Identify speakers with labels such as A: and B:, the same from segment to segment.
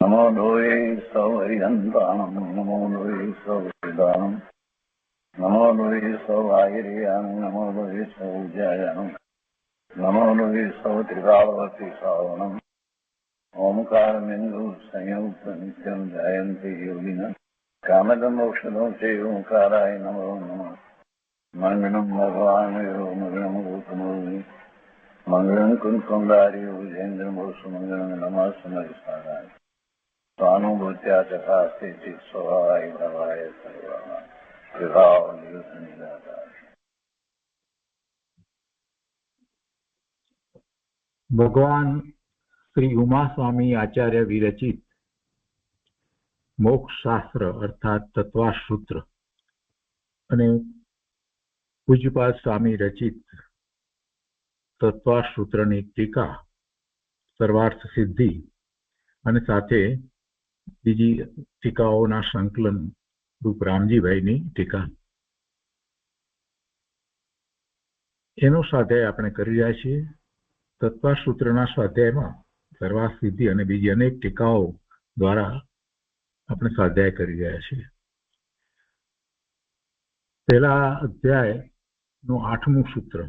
A: नमो लोये सौहरिहन्ताणं नमो लोये सौहृदानं नमो लोये सौभागिर्यानं नमो लोये सौज्यायानं नमो लोये सौत्रिकालवती सावनं ओंकारमिन्दु संयुक्तं जयन्ति योगिनः कामदमोक्षदं चैवोंकाराय नमो नमः मङ्गलं भगवान् मङ्गलं भूतमूर्ति मङ्गलं कुञ्कुण्डारि विजेन्द्रमोसुमङ्गलं नमः समरिसाराय स्वानुभूत्या चकास्ते चित् स्वभावाय भवाय सर्वाः विभाव निरुद्ध निराकार।
B: ભગવાન શ્રી ઉમાસ્વામી આચાર્ય વિરચિત મોક્ષ શાસ્ત્ર અર્થાત તત્વાસૂત્ર અને પૂજ્યપાદ સ્વામી રચિત તત્વાસૂત્રની ટીકા સર્વાર્થ સિદ્ધિ અને સાથે બીજી ટીકાઓના સંકલન રૂપ રામજીભાઈની ટીકા એનો સ્વાધ્યાય આપણે કરી રહ્યા છીએ. તત્વાસૂત્રના સ્વાધ્યાયમાં સર્વાર્થ સિદ્ધિ અને બીજી અનેક ટીકાઓ દ્વારા આપણે સ્વાધ્યાય કરી રહ્યા છીએ. પહેલા અધ્યાયનું 8મું સૂત્ર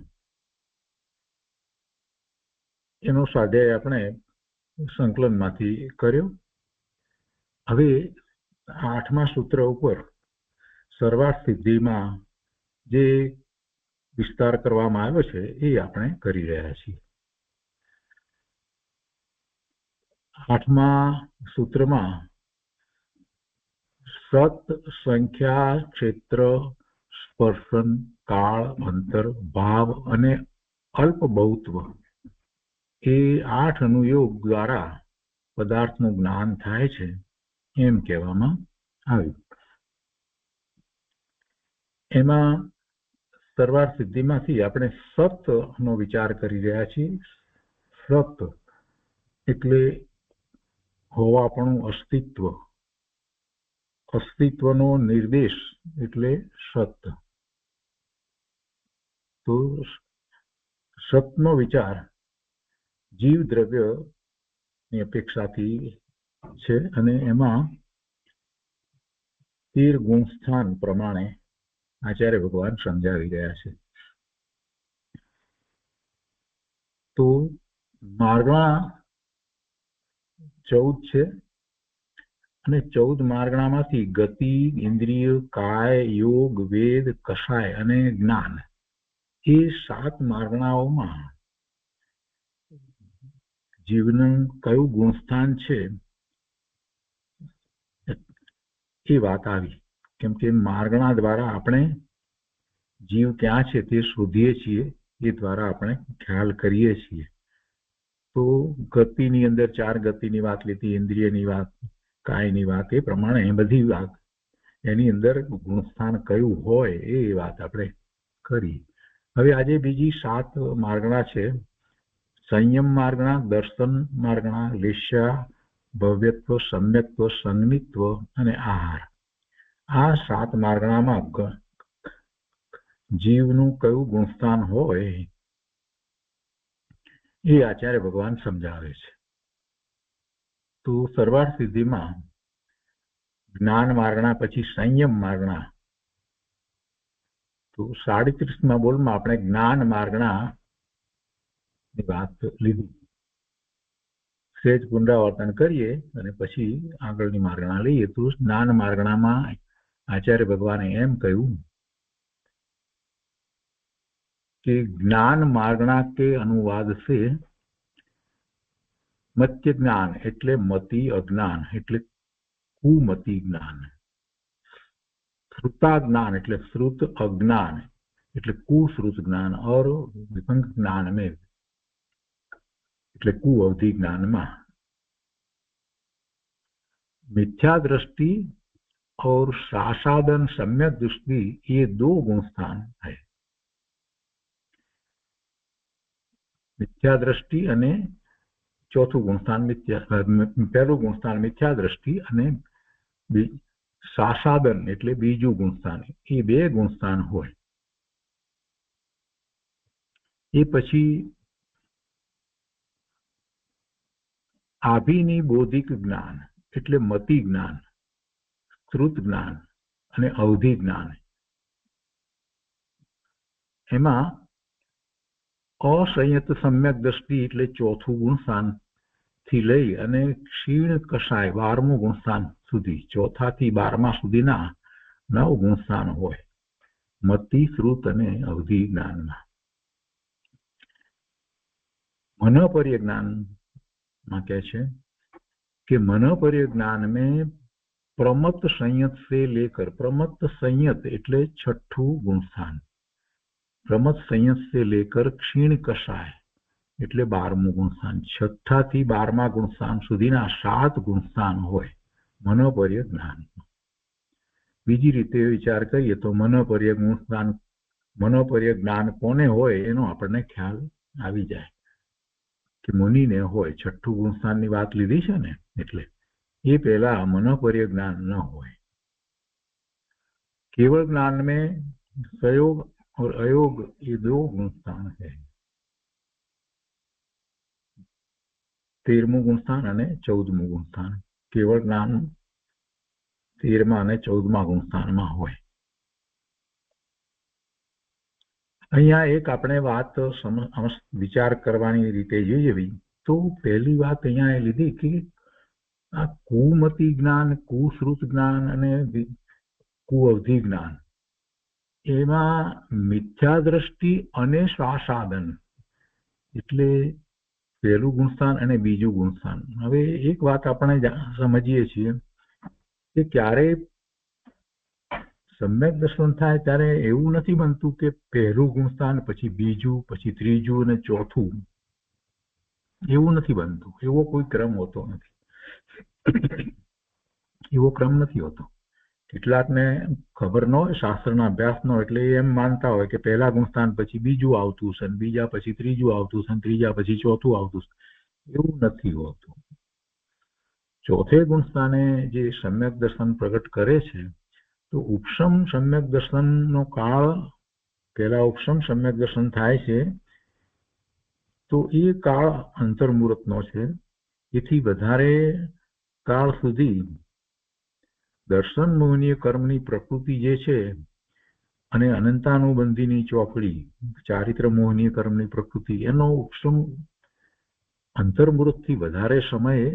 B: એનો સ્વાધ્યાય આપણે સંકલનમાંથી કર્યો. હવે 8મા સૂત્ર ઉપર સર્વાર્થ સિદ્ધિમાં જે વિસ્તાર કરવામાં આવ્યો છે એ આપણે કરી રહ્યા છીએ. 8મા સૂત્રમાં સત સંખ્યા ક્ષેત્ર સ્પર્શન કાળ અંતર ભાવ અને અલ્પ બહુત્વ એ 8 અનુયોગ દ્વારા પદાર્થનું જ્ઞાન થાય છે એમ કહેવામાં આવ્યું. એમાં સર્વાર્થ સિદ્ધિમાંથી આપણે સતનો વિચાર કરી રહ્યા છીએ. સત એટલે હોવાપણું, અસ્તિત્વ, અસ્તિત્વનો નિર્દેશ એટલે સત. તો સતનો વિચાર જીવ દ્રવ્યની અપેક્ષાથી છે અને એમાં 13 ગુણસ્થાન પ્રમાણે આચાર્ય ભગવાન સમજાવી રહ્યા છે. તો માર્ગણા 14 છે અને 14 માર્ગણામાંથી ગતિ, ઇન્દ્રિય, કાય, યોગ, વેદ, કષાય અને જ્ઞાન એ 7 માર્ગણાઓમાં જીવનું કયું ગુણસ્થાન છે એ વાત આવી. કેમ કે માર્ગણા દ્વારા આપણે જીવ ક્યાં છે તે શોધીએ છીએ, એ દ્વારા આપણે ખ્યાલ કરીએ છીએ. તો ગતિની અંદર 4 ગતિની વાત લીધી, ઇન્દ્રિયની વાત, કાયની વાત, એ પ્રમાણે બધી વાત એની અંદર ગુણસ્થાન કયું હોય એ વાત આપણે કરી. હવે આજે બીજી 7 માર્ગણા છે. સંયમ માર્ગણા, દર્શન માર્ગણા, લેશ્યા, ભવ્યત્વ, સમ્યક્ત્વ, સંગમિત્વ અને આહાર. આ 7 માર્ગણામાં જીવનું કયું ગુણસ્થાન હોય એ આચાર્ય ભગવાન સમજાવે છે. તો સર્વાર્થ સિદ્ધિમાં જ્ઞાન માર્ગણા પછી સંયમ માર્ગણા. તો 37મા બોલમાં આપણે જ્ઞાન માર્ગણા ની વાત લીધી. સહેજ પુનરાવર્તન કરીએ અને પછી આગળની માર્ગણા લઈએ. તો જ્ઞાન માર્ગણામાં આચાર્ય ભગવાને એમ કહ્યું कि ज्ञान मार्गणा के अनुवाद से मत्य ज्ञान एटले मति अज्ञान एटले कुमति ज्ञान, श्रुता ज्ञान एटले श्रुत अज्ञान एटले कुश्रुत ज्ञान और विभंग ज्ञान में एटले कुअवधि ज्ञान में मिथ्या दृष्टि और सासादन सम्यक दृष्टि ये 2 गुणस्थान है. मिथ्या दृष्टि अने चौथु गुणस्थान मिथ्या, पहलू गुणस्थान मिथ्या दृष्टि अने सासादन एटले बीजू गुणस्थान, ये 2 गुणस्थान होय. ए पछी आभिनी बौद्धिक ज्ञान એટલે મતિ જ્ઞાન, શ્રુત જ્ઞાન અને અવધિ જ્ઞાન. એમાં અસંયત સમ્યક દ્રષ્ટિ એટલે ચોથું ગુણસ્થાન થી લઈ અને ક્ષીણ કષાય 12મું ગુણસ્થાન સુધી, ચોથા થી 12મા સુધીના 9 ગુણસ્થાન હોય મતિ, શ્રુત અને અવધિ જ્ઞાનમાં. मनोपर्य ज्ञान में क्या है कि मनोपर्य ज्ञान में प्रमत्त संयत से लेकर, प्रमत्त संयत એટલે છઠ્ઠું ગુણસ્થાન, પ્રમત્ત સંયત से लेकर क्षीण कषाय એટલે 12મું ગુણસ્થાન, છઠ્ઠા થી 12મા ગુણસ્થાન સુધીના 7 ગુણસ્થાન હોય મનોપર્ય જ્ઞાન. બીજી રીતે વિચાર કરીએ તો મનોપર્ય ગુણસ્થાન, મનોપર્ય જ્ઞાન કોને હોય એનો આપણને ખ્યાલ આવી જાય કે મુનિને હોય. છઠ્ઠું ગુણસ્થાનની વાત લીધી છે ને, એટલે એ પહેલા મનોપર્ય જ્ઞાન ન હોય. केवल ज्ञान में संयोग और अयोग ये 2 गुणस्थान है, 13મું ગુણસ્થાન અને 14મું ગુણસ્થાન. કેવળ જ્ઞાન 13મા અને 14મા ગુણસ્થાનમાં હોય. અહીંયા એક આપણે વાત વિચાર કરવાની રીતે જોઈએ તો પહેલી વાત અહીંયા એ લીધી કે આ કુમતિ જ્ઞાન, કુશ્રુત જ્ઞાન અને કુઅવધિ જ્ઞાન એમાં મિથ્યા દ્રષ્ટિ અને સ્વાસાદન એટલે પહેલું ગુણસ્થાન અને બીજું ગુણસ્થાન. હવે એક વાત આપણે સમજીએ છીએ કે ક્યારે સમ્યક દર્શન થાય ત્યારે એવું નથી બનતું કે પહેલું ગુણસ્થાન પછી બીજું પછી ત્રીજું અને ચોથું, એવું નથી બનતું. એવો કોઈ ક્રમ હોતો નથી, એવો ક્રમ નથી હોતો. કેટલાકને ખબર ન હોય, શાસ્ત્રના અભ્યાસ ન હોય, એટલે એમ માનતા હોય કે પહેલા ગુણસ્થાન પછી બીજું આવતું છે, બીજા પછી ત્રીજું આવતું છે, ત્રીજા પછી ચોથું આવતું છે. એવું નથી હોતું. ચોથે ગુણસ્થાને જે સમ્યક દર્શન પ્રગટ કરે છે તો ઉપસમ સમ્યક દર્શનનો કાળ, પહેલા ઉપસમ સમ્યક દર્શન થાય છે તો એ કાળ અંતર્મુહૂર્તનો છે. એથી વધારે કાળ સુધી દર્શન મોહનીય કર્મની પ્રકૃતિ જે છે અને અનંતાનુબંધીની ચોકડી ચારિત્ર મોહનીય કર્મની પ્રકૃતિ એનો ઉપસમ અંતર્મુહૂર્તથી વધારે સમય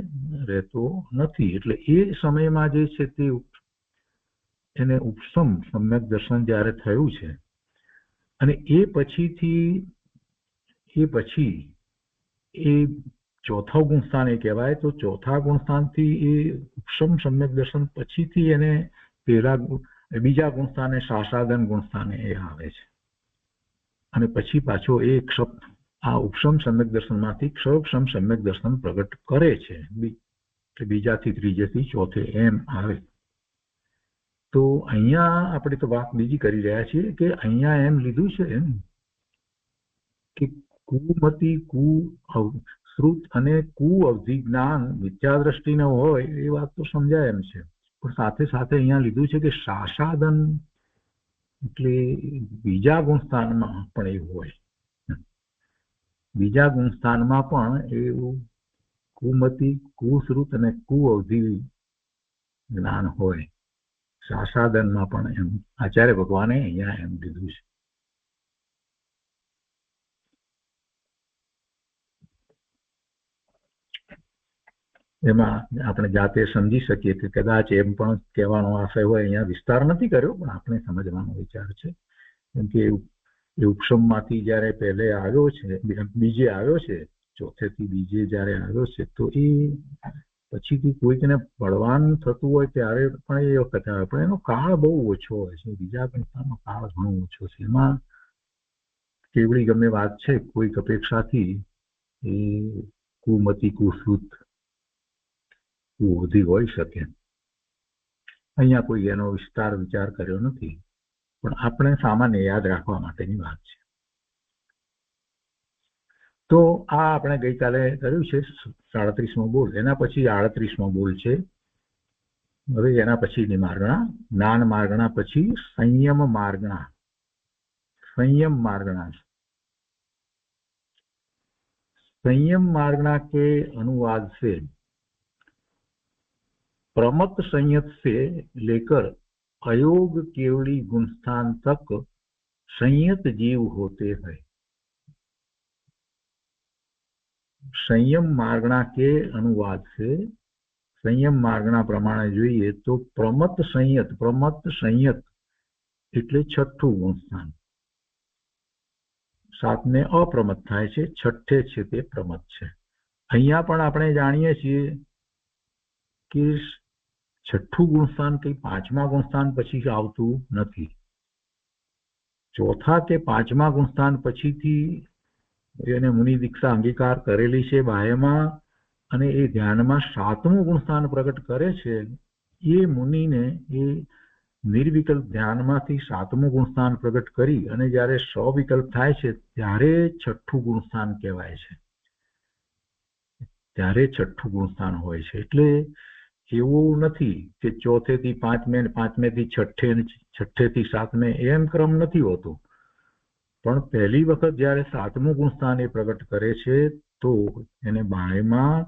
B: રહેતો નથી. એટલે એ સમયમાં જે છે તે એને ઉપસમ સમ્યક દર્શન જ્યારે થયું છે અને એ પછી એ ચોથા ગુણસ્થાન એ કહેવાય. તો ચોથા ગુણસ્થાનથી એ ઉપસમ સમ્યક દર્શન પછીથી એને બીજા ગુણસ્થાને સાસાદન ગુણસ્થાને એ આવે છે અને પછી પાછો એ આ ઉપસમ સમ્યક દર્શનમાંથી ક્ષોક્ષમ સમ્યક દર્શન પ્રગટ કરે છે. બીજાથી ત્રીજેથી ચોથે એમ આવે. તો અહીંયા આપણે તો વાત બીજી કરી રહ્યા છીએ કે અહીંયા એમ લીધું છે કે કુમતિ, કુશ્રુત અને કુઅવધિ જ્ઞાન મિથ્યા દ્રષ્ટિને હોય એ વાત તો સમજાય એમ છે, પણ સાથે સાથે અહીંયા લીધું છે કે સાસાદન એટલે બીજા ગુણસ્થાનમાં પણ એવું હોય. બીજા ગુણસ્થાનમાં પણ એવું કુમતિ, કુશ્રુત અને કુઅવધિ જ્ઞાન હોય. સાસાદનમાં પણ એમ આચાર્ય ભગવાને અહીંયા એમ લીધું છે. એમાં આપણે જાતે સમજી શકીએ કે કદાચ એમ પણ કહેવાનો આશય હોય, અહીંયા વિસ્તાર નથી કર્યો પણ આપણે સમજવાનો વિચાર છે. કેમ કે એ ઉપસમમાંથી જયારે પહેલે આવ્યો છે, બીજે આવ્યો છે, ચોથેથી બીજે જયારે આવ્યો છે તો એ પછીથી કોઈકને બળવાન થતું હોય ત્યારે પણ એ વખતે આવે, પણ એનો કાળ બહુ ઓછો હોય છે. બીજા ગુણસ્થાનનો કાળ ઘણો ઓછો છે. એમાં કેવડી ગમે વાત છે કોઈક અપેક્ષાથી એ કુમતિ, કુશ્રુત, કુઅવધિ હોઈ શકે. અહીંયા કોઈ એનો વિસ્તાર વિચાર કર્યો નથી, પણ આપણે સામાન્ય યાદ રાખવા માટેની વાત છે. તો આ આપણે ગઈકાલે કર્યું છે 37મો બોલ. એના પછી 38મો બોલ છે. હવે એના પછીની માર્ગણા, જ્ઞાન માર્ગણા પછી સંયમ માર્ગણા. संयम मार्गणा, संयम मार्गणा के अनुवाद से प्रमत्त संयत से लेकर अयोग केवली गुणस्थान तक संयत जीव होते हैं। संयम मार्गना के अनुवाद से संयम मार्गना प्रमाणे જોઈએ તો પ્રમત્ત સંયત એટલે છઠ્ઠું ગુણસ્થાન, સાતમે અપ્રમત્ત થાય છે, છઠ્ઠે છે તે પ્રમત્ત છે। અહીંયા પણ આપણે જાણીએ છીએ કે છઠ્ઠું ગુણસ્થાન કઈ પાંચમા ગુણસ્થાન પછી આવતું નથી। ચોથા કે પાંચમા ગુણસ્થાન પછીથી એને મુનિ દીક્ષા અંગીકાર કરેલી છે બાહ્યમાં, અને એ ધ્યાનમાં સાતમું ગુણસ્થાન પ્રગટ કરે છે। એ મુનિને એ નિર્વિકલ્પ ધ્યાનમાંથી સાતમું ગુણસ્થાન પ્રગટ કરી અને જ્યારે સવિકલ્પ થાય છે ત્યારે છઠ્ઠું ગુણસ્થાન કહેવાય છે, ત્યારે છઠ્ઠું ગુણસ્થાન હોય છે। એટલે એવું નથી કે ચોથેથી પાંચમે, પાંચમેથી છઠ્ઠે, છઠ્ઠેથી સાતમે એમ ક્રમ નથી હોતો, પણ પહેલી વખત જ્યારે સાતમું ગુણસ્થાન એ પ્રગટ કરે છે તો એને બાહ્યમાં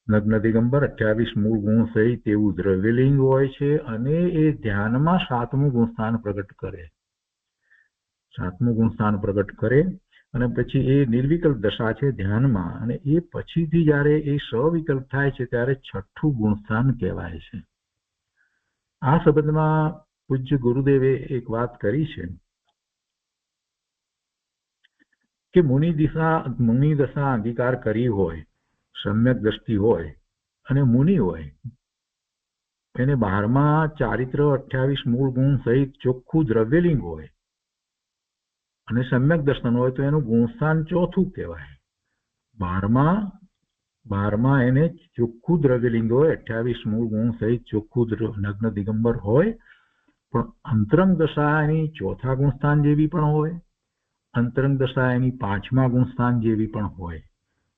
B: નગ્ન દિગંબર 28 મૂળ ગુણ સહિત એવું દ્રવ્યલિંગ હોય છે, અને એ ધ્યાનમાં સાતમું ગુણસ્થાન પ્રગટ કરે, સાતમું ગુણસ્થાન પ્રગટ કરે અને પછી એ નિર્વિકલ્પ દશા છે ધ્યાનમાં, અને એ પછીથી જ્યારે એ સવિકલ્પ થાય છે ત્યારે છઠ્ઠું ગુણસ્થાન કહેવાય છે। આ સંબંધમાં પૂજ્ય ગુરુદેવે એક વાત કરી છે કે મુનિ દશા અંગીકાર કરી હોય, સમ્યક દ્રષ્ટિ હોય અને મુનિ હોય, એને 12મા ચારિત્ર 28 મૂળ ગુણ સહિત ચોખ્ખું દ્રવ્યલિંગ હોય અને સમ્યક દર્શન હોય તો એનું ગુણસ્થાન ચોથું કહેવાય। 12મા એને ચોખ્ખું દ્રવ્યલિંગ હોય, 28 મૂળ ગુણ સહિત ચોખ્ખું નગ્ન દિગંબર હોય, પણ અંતરંગ દશા એની ચોથા ગુણસ્થાન જેવી પણ હોય, અંતરંગ દશા એની પાંચમા ગુણસ્થાન જેવી પણ હોય,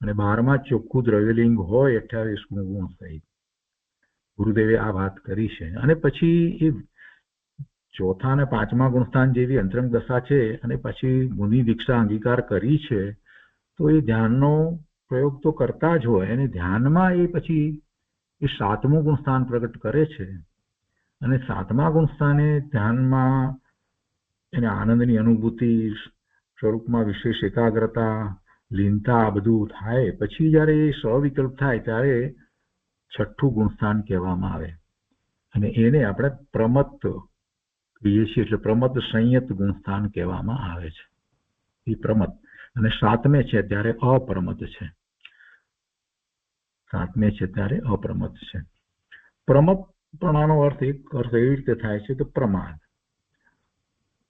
B: અને 12મા ચોખ્ખું દ્રવ્યલિંગ હોય 28 ગુણ સહિત। ગુરુદેવે આ વાત કરી છે। અને પછી એ ચોથા અને પાંચમા ગુણસ્થાન જેવી અંતરંગ દશા છે અને પછી મુનિ દીક્ષા અંગીકાર કરી છે, તો એ ધ્યાનનો પ્રયોગ તો કરતા જ હોય, અને ધ્યાનમાં એ પછી એ સાતમું ગુણસ્થાન પ્રગટ કરે છે, અને સાતમા ગુણસ્થાને ધ્યાનમાં એને આનંદની અનુભૂતિ, સ્વરૂપમાં વિશેષ એકાગ્રતા, લીનતા આ બધું થાય, પછી જ્યારે એ સવિકલ્પ થાય ત્યારે છઠ્ઠું ગુણસ્થાન કહેવામાં આવે, અને એને આપણે પ્રમત્ત કહીએ છીએ, એટલે પ્રમત્ત સંયત ગુણસ્થાન કહેવામાં આવે છે। એ પ્રમત્ત, અને સાતમે છે ત્યારે અપ્રમત્ત છે, સાતમે છે ત્યારે અપ્રમત્ત છે। પ્રમત્તપણાનો અર્થ એવી રીતે થાય છે કે પ્રમાદ,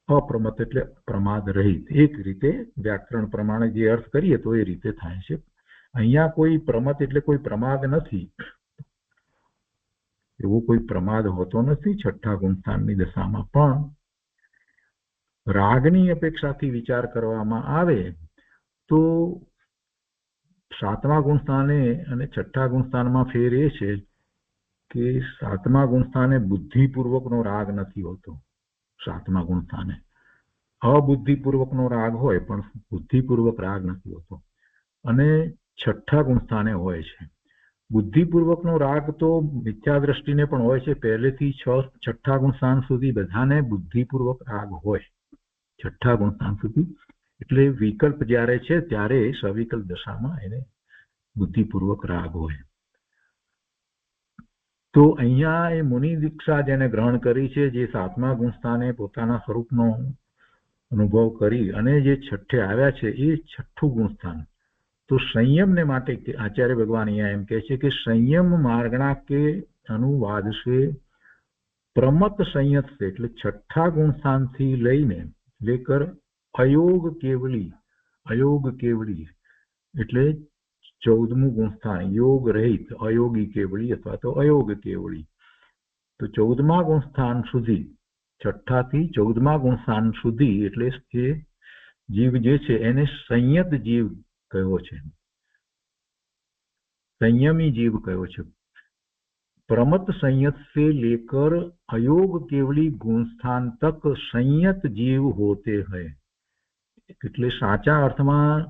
B: અપ્રમત્ત એટલે પ્રમાદ રહિત, એક રીતે વ્યાકરણ પ્રમાણે જે અર્થ કરીએ તો એ રીતે થાય છે। અહીંયા કોઈ પ્રમત્ત એટલે કોઈ પ્રમાદ નથી, એવો કોઈ પ્રમાદ હોતો નથી છઠ્ઠા ગુણસ્થાનની દશામાં। પણ રાગની અપેક્ષાથી વિચાર કરવામાં આવે તો સાતમા ગુણસ્થાને અને છઠ્ઠા ગુણસ્થાનમાં ફેર એ છે કે સાતમા ગુણસ્થાને બુદ્ધિપૂર્વકનો રાગ નથી હોતો, સાતમા ગુણસ્થાને અબુદ્ધિપૂર્વકનો રાગ હોય પણ બુદ્ધિપૂર્વક રાગ નથી હોતો, અને છઠ્ઠા ગુણસ્થાને હોય છે। બુદ્ધિપૂર્વકનો રાગ તો મિથ્યા દ્રષ્ટિને પણ હોય છે, પહેલેથી છઠ્ઠા ગુણસ્થાન સુધી બધાને બુદ્ધિપૂર્વક રાગ હોય, છઠ્ઠા ગુણસ્થાન સુધી। એટલે વિકલ્પ જ્યારે છે ત્યારે સવિકલ્પ દશામાં એને બુદ્ધિપૂર્વક રાગ હોય। તો અહીંયા એ મુનિ દીક્ષા જેને ગ્રહણ કરી છે, જે સાતમા ગુણસ્થાને પોતાના સ્વરૂપનો અનુભવ કરી અને જે છઠ્ઠે આવ્યા છે એ છઠ્ઠું ગુણસ્થાન। तो संयम ने माटे आचार्य भगवान यहाँ एम कहे कि संयम मार्गना के अनुवाद से प्रमत्त संयत से એટલે છઠ્ઠા ગુણસ્થાન થી લઈને લેકર અયોગ કેવળી એટલે 14મું ગુણસ્થાન योग रहित अयोगी केवड़ी अथवा तो अयोग केवड़ी, तो 14મા ગુણસ્થાન સુધી, છઠ્ઠા થી 14મા ગુણસ્થાન સુધી એટલે એ જીવ જે છે એને સંયત જીવ कहो छे, संयमी जीव कहो छे। प्रमत्त संयत से लेकर अयोग केवली गुणस्थान तक संयत जीव होते हैं। એટલે સાચા અર્થમાં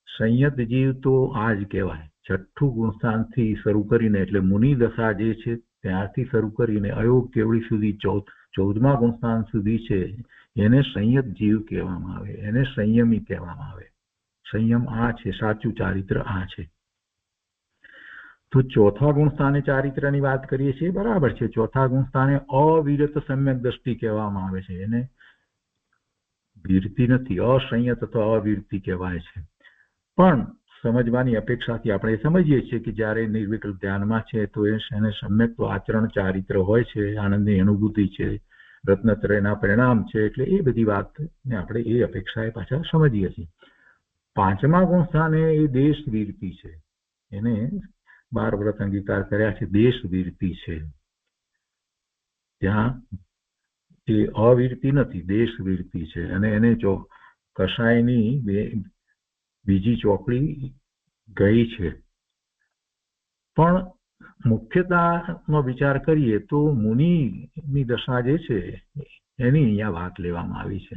B: સંયત જીવ તો આ જ કહેવાય, છઠ્ઠું ગુણસ્થાનથી શરૂ કરીને એટલે મુનિ દશા જે છે ત્યારથી શરૂ કરીને અયોગ કેવડી સુધી 14મા ગુણસ્થાન સુધી છે એને સંયત જીવ કહેવામાં આવે, એને સંયમી કહેવામાં આવે. સંયમ આ છે, સાચું ચારિત્ર આ છે. તો ચોથા ગુણસ્થાને ચારિત્રની વાત કરીએ છીએ, બરાબર છે. ચોથા ગુણસ્થાને અવિરત સમ્યક દ્રષ્ટિ કહેવામાં આવે છે, એને વીરતી નથી, અસંયત અથવા અવીરતી કહેવાય છે. પણ સમજવાની અપેક્ષાથી આપણે સમજીએ છીએ કે જ્યારે નિર્વિકલ્પ ધ્યાનમાં છે તો એને સમ્યક તો આચરણ ચારિત્ર હોય છે, આનંદની અનુભૂતિ છે, રત્નત્રયના પરિણામ છે, એટલે એ બધી વાતને આપણે એ અપેક્ષાએ પાછા સમજીએ છીએ. પાંચમા ગુણસ્થાને એ દેશ વીરતી છે, એને 12 વ્રત અંગીકાર કર્યા છે, દેશ વીરતી છે. ત્યાં એ અવીરતી નથી, દેશ વીરતી છે. અને એને કસાયની બીજી ચોકડી ગઈ છે. પણ મુખ્યતાનો વિચાર કરીએ તો મુનિની દશા જે છે એની અહીંયા વાત લેવામાં આવી છે.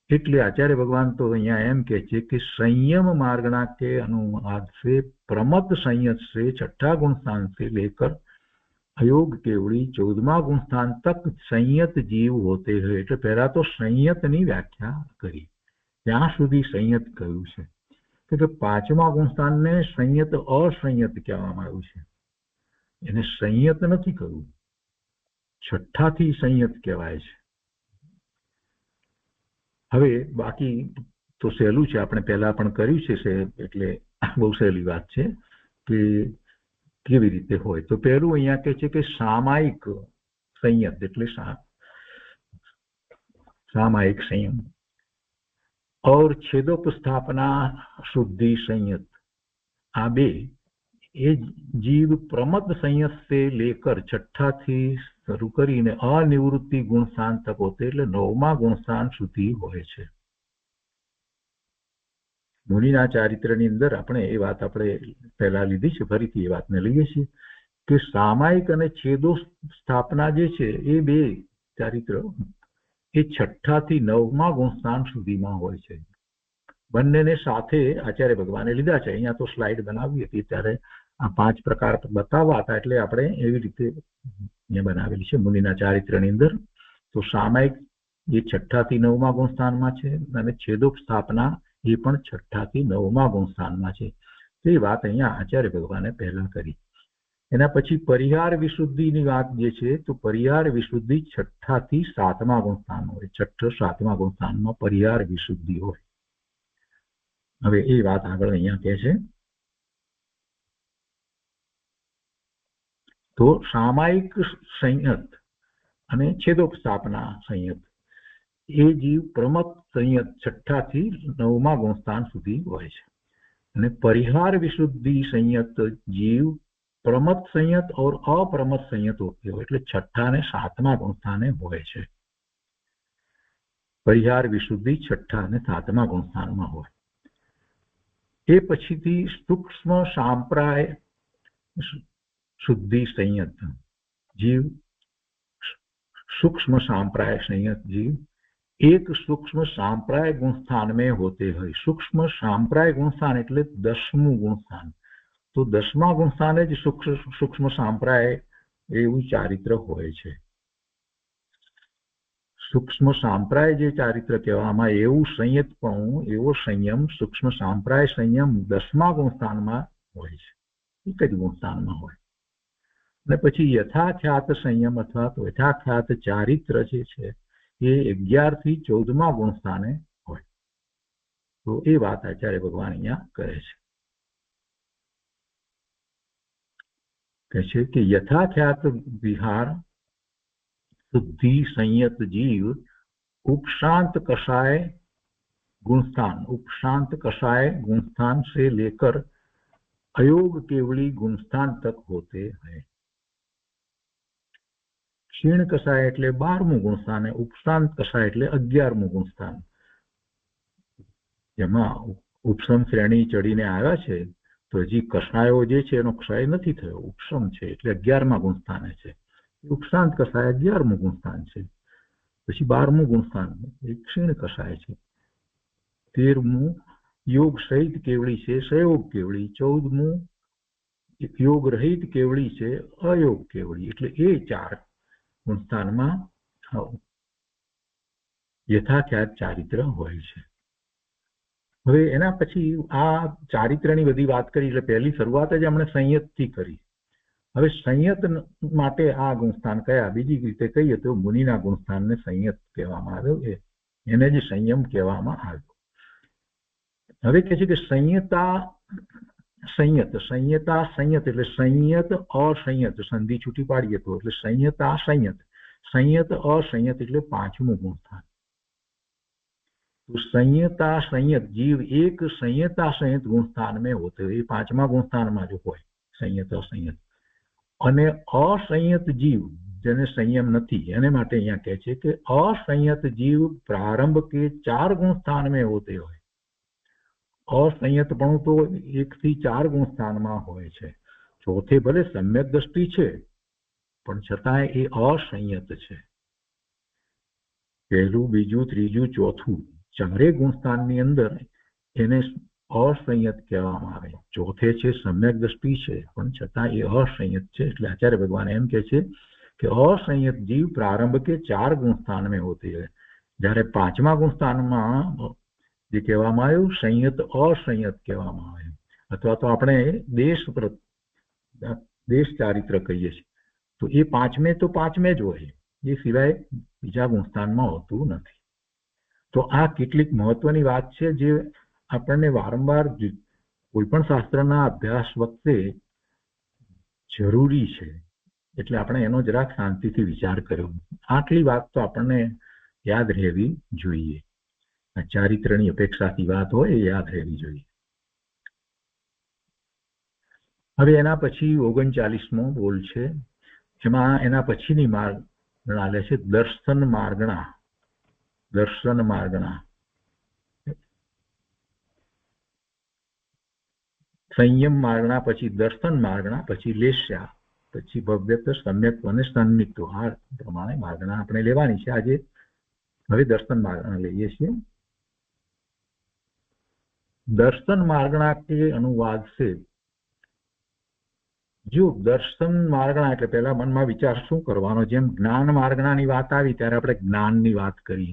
B: એટલે આચાર્ય ભગવાન તો અહીંયા એમ કહે છે કે संयम मार्गणा के अनुवाद से प्रमत्त संयत से छठा गुणस्थान से लेकर अयोग केवड़ी 14मा गुणस्थान तक संयत जीव होते हैं. એટલે પહેલા તો સંયતની વ્યાખ્યા કરી, ત્યાં સુધી સંયત કહ્યું છે. કે પાંચમા ગુણસ્થાનને સંયત અસંયત કહેવામાં આવ્યું છે, એને સંયત નથી કહ્યું, છઠ્ઠાથી સંયત કહેવાય છે. હવે બાકી તો સહેલું છે, આપણે પહેલા પણ કર્યું છે, એટલે બહુ સહેલી વાત છે કે કેવી રીતે હોય. તો પહેલું અહીંયા કહે છે કે સામાયિક સંયત એટલે सामायिक संयम और छेदोपस्थापना शुद्धि संयत, आ बे ये जीव प्रमद संयत से लेकर छठा थी शुरू करीने अनिवृत्ति गुणस्थान तक होते એટલે 9મા ગુણસ્થાન સુધી હોય છે. મુનિના ચારિત્રની અંદર આપણે એ વાત આપણે પહેલા લીધી છે, ફરીથી એ વાતને લઈએ છીએ કે સામાયિક અને છેદો સ્થાપના જે છે એ બે ચારિત્ર એ છઠ્ઠા થી 9મા ગુણસ્થાન સુધીમાં હોય છે. બંનેને સાથે આચાર્ય ભગવાને લીધા છે. અહીંયા તો સ્લાઇડ બનાવી હતી ત્યારે આ 5 પ્રકાર બતાવવા હતા, એટલે આપણે એવી રીતે અહીંયા બનાવેલી છે મુનિના ચારિત્રની અંદર. તો સામાયિક એ છઠ્ઠા થી 9મા ગુણસ્થાનમાં છે અને છેદોપસ્થાપના એ પણ છઠ્ઠા થી 9મા ગુણસ્થાનમાં છે. તે વાત અહીંયા આચાર્ય ભગવાને પહેલા કરી. એના પછી પરિહાર વિશુદ્ધિની વાત જે છે તો પરિહાર વિશુદ્ધિ છઠ્ઠા થી 7મા ગુણસ્થાન હોય, છઠ્ઠ 7મા ગુણસ્થાનમાં પરિહાર વિશુદ્ધિ હોય. હવે એ વાત આગળ અહીંયા કહે છે. તો સામાયિક સંયત અને છેદોપસ્થાપના સંયત એ જીવ પ્રમત સંયત છઠ્ઠા થી 9મા ગુણસ્થાન સુધી હોય છે. અને પરિહાર વિશુદ્ધિ સંયત जीव प्रमत संयत और अप्रमत संयत होते हो એટલે છઠ્ઠા ને 7મા ગુણસ્થાને હોય છે. પરિહાર વિશુદ્ધિ છઠ્ઠા અને 7મા ગુણસ્થાનમાં હોય. એ પછીથી સૂક્ષ્મ સાંપ્રાય शुद्धि संयत जीव, सूक्ष्म सांप्राय संयत जीव एक सूक्ष्म सांप्राय गुणस्थान में होते हैं. सूक्ष्म सांप्राय गुणस्थान એટલે 10મું ગુણસ્થાન. તો 10મા ગુણસ્થાને જ સૂક્ષ્મ સાંપ્રાય એવું ચારિત્ર હોય છે. સૂક્ષ્મ સાંપ્રાય જે ચારિત્ર કહેવામાં એવું સંયતપણું, એવો સંયમ સૂક્ષ્મ સાંપ્રાય સંયમ 10મા ગુણસ્થાનમાં હોય છે, એક જ ગુણસ્થાનમાં હોય. અને પછી યથાખ્યાત સંયમ અથવા તો યથાખ્યાત ચારિત્ર જે છે એ 11 થી 14મા ગુણસ્થાને હોય. તો એ વાત આચાર્ય ભગવાન અહીંયા કહે છે. કહે છે કે યથાખ્યાત વિહાર शुद्धि संयत जीव उपशांत कषाय गुणस्थान से लेकर अयोग केवली गुणस्थान तक होते हैं. क्षीण कषाय એટલે 12મું ગુણસ્થાન, ઉપશાંત કષાય એટલે 11મું ગુણસ્થાન. જેમાં ઉપસમ શ્રેણી ચડીને આવ્યા છે તો હજી કષાયો જે છે એનો ક્ષય નથી થયો, ઉપસમ છે એટલે 11મા ગુણસ્થાને છે. ઉપશાંત કષાય 11મું ગુણસ્થાન છે. પછી 12મું ગુણસ્થાન એ ક્ષીણ કષાય છે. 13મું યોગ સહિત કેવળી છે, સંયોગ કેવળી. 14મું યોગ રહિત કેવળી છે, અયોગ કેવળી, એટલે એ 4 ગુણસ્થાનમાં યથાખ્યાત ચારિત્ર હોય છે. હવે એના પછી આ ચારિત્રની બધી વાત કરી, એટલે પહેલી શરૂઆત જ આપણે સંયતથી કરી. હવે સંયત માટે આ ગુણસ્થાન કયા? બીજી રીતે કહીએ તો મુનિના ગુણસ્થાનને સંયત કહેવામાં આવ્યો, એને જ સંયમ કહેવામાં આવ્યો. હવે કહે છે કે સંયતા સંયત, સંયતા સંયત એટલે સંયત અસંયત, સંધિ છૂટી પાડીએ તો એટલે સંયતા સંયત, संयत असंयत એટલે પાંચમું ગુણસ્થાન. तो संयता संयत जीव एक संयता संयत गुणस्थान में होते हुए 5वां गुणस्थान में जो होय संयत असंयत, અને असंयत जीव જેને સંયમ નથી એને માટે અહીંયા કહે છે કે असंयत जीव प्रारंभ के 4 गुणस्थान में होते હોય. असंयतपणું તો 1 થી 4 ગુણસ્થાનમાં હોય છે. ચોથે ભલે સમ્યક દ્રષ્ટિ છે પણ છતાં એ असंयत છે. પહેલું, બીજું, ત્રીજું, ચોથું 4 ગુણસ્થાનની અંદર એને असंयत કહેવામાં આવે. ચોથે છે સમ્યક દ્રષ્ટિ છે પણ છતાં એ असंयत છે. એટલે આચાર્ય ભગવાન એમ કહે છે કે असंयत जीव प्रारंभ के 4 गुणस्थान में होते हैं. જ્યારે 5મા ગુણસ્થાનમાં જે કહેવામાં આવ્યું સંયત असंयत કહેવામાં આવે, અથવા તો આપણે દેશ ચારિત્ર કહીએ છીએ. તો એ 5મે તો 5મે જ હોય, એ સિવાય બીજા ગુણસ્થાનમાં હોતું નથી. તો આ કેટલીક મહત્વની વાત છે જે આપણને વારંવાર કોઈ પણ શાસ્ત્રના અભ્યાસ વખતે જરૂરી છે. એટલે આપણે એનો જરાક શાંતિથી વિચાર કર્યો. આટલી વાત તો આપણને યાદ રહેવી જોઈએ. ચારિત્રની અપેક્ષાથી વાત હોય એ યાદ રહેવી જોઈએ. હવે એના પછી 39મો બોલ છે, એમાં એના પછીની માર્ગણા લે છે દર્શન માર્ગણા. દર્શન માર્ગણા સંયમ માર્ગણા, પછી દર્શન માર્ગણા, પછી લેસ્યા, પછી ભવ્યત્વ, સમ્યક અને સન્નિગ્ધો. આ પ્રમાણે માર્ગણા આપણે લેવાની છે આજે. હવે દર્શન માર્ગણા લઈએ છીએ. दर्शन मार्गणा के अनुवाद से जो दर्शन मार्गणा એટલે પહેલા મનમાં વિચાર શું કરવાનો. જેમ જ્ઞાન માર્ગણાની વાત આવી ત્યારે આપણે જ્ઞાનની વાત કરી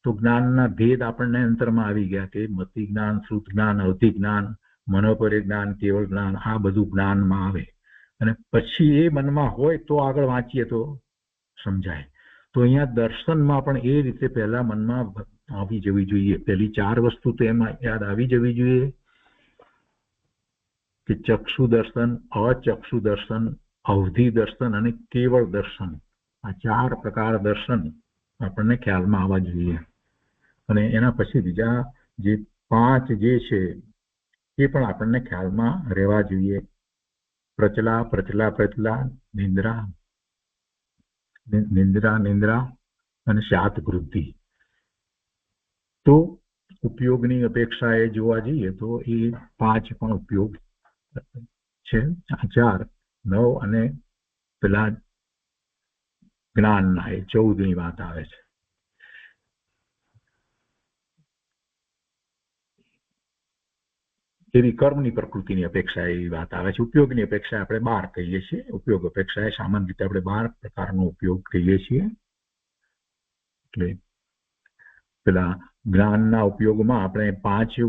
B: તો જ્ઞાનના ભેદ આપણને અંતરમાં આવી ગયા કે મતિ જ્ઞાન, શ્રુત જ્ઞાન, અવધિ જ્ઞાન, મનોપરી જ્ઞાન, કેવળ જ્ઞાન, આ બધું જ્ઞાનમાં આવે. અને પછી એ મનમાં હોય તો આગળ વાંચીએ તો સમજાય. તો અહીંયા દર્શનમાં પણ એ રીતે પહેલા મનમાં આવી જવી જોઈએ. પહેલી 4 વસ્તુ તો એમાં યાદ આવી જવી જોઈએ કે ચક્ષુ દર્શન, અચક્ષુ દર્શન, અવધિ દર્શન અને કેવળ દર્શન. આ 4 પ્રકાર દર્શન આપણને ખ્યાલમાં આવવા જોઈએ. અને એના પછી બીજા જે 5 જે છે એ પણ આપણને ખ્યાલમાં રહેવા જોઈએ. પ્રચલા, પ્રચલા, પ્રચલા, નિંદ્રા, નિંદ્રા, નિંદ્રા અને શાત વૃદ્ધિ. તો ઉપયોગની અપેક્ષાએ જોવા જઈએ તો એ 5 પણ ઉપયોગ છે. 4, 9 અને પેલા જ્ઞાનના એ 14ની વાત આવે છે. એવી કર્મની પ્રકૃતિની અપેક્ષા એવી વાત આવે છે. ઉપયોગની અપેક્ષા આપણે 12 કહીએ છીએ. ઉપયોગ અપેક્ષા સામાન્ય રીતે આપણે 12 પ્રકારનો ઉપયોગ કહીએ છીએ. એટલે પેલા જ્ઞાનના ઉપયોગમાં આપણે 5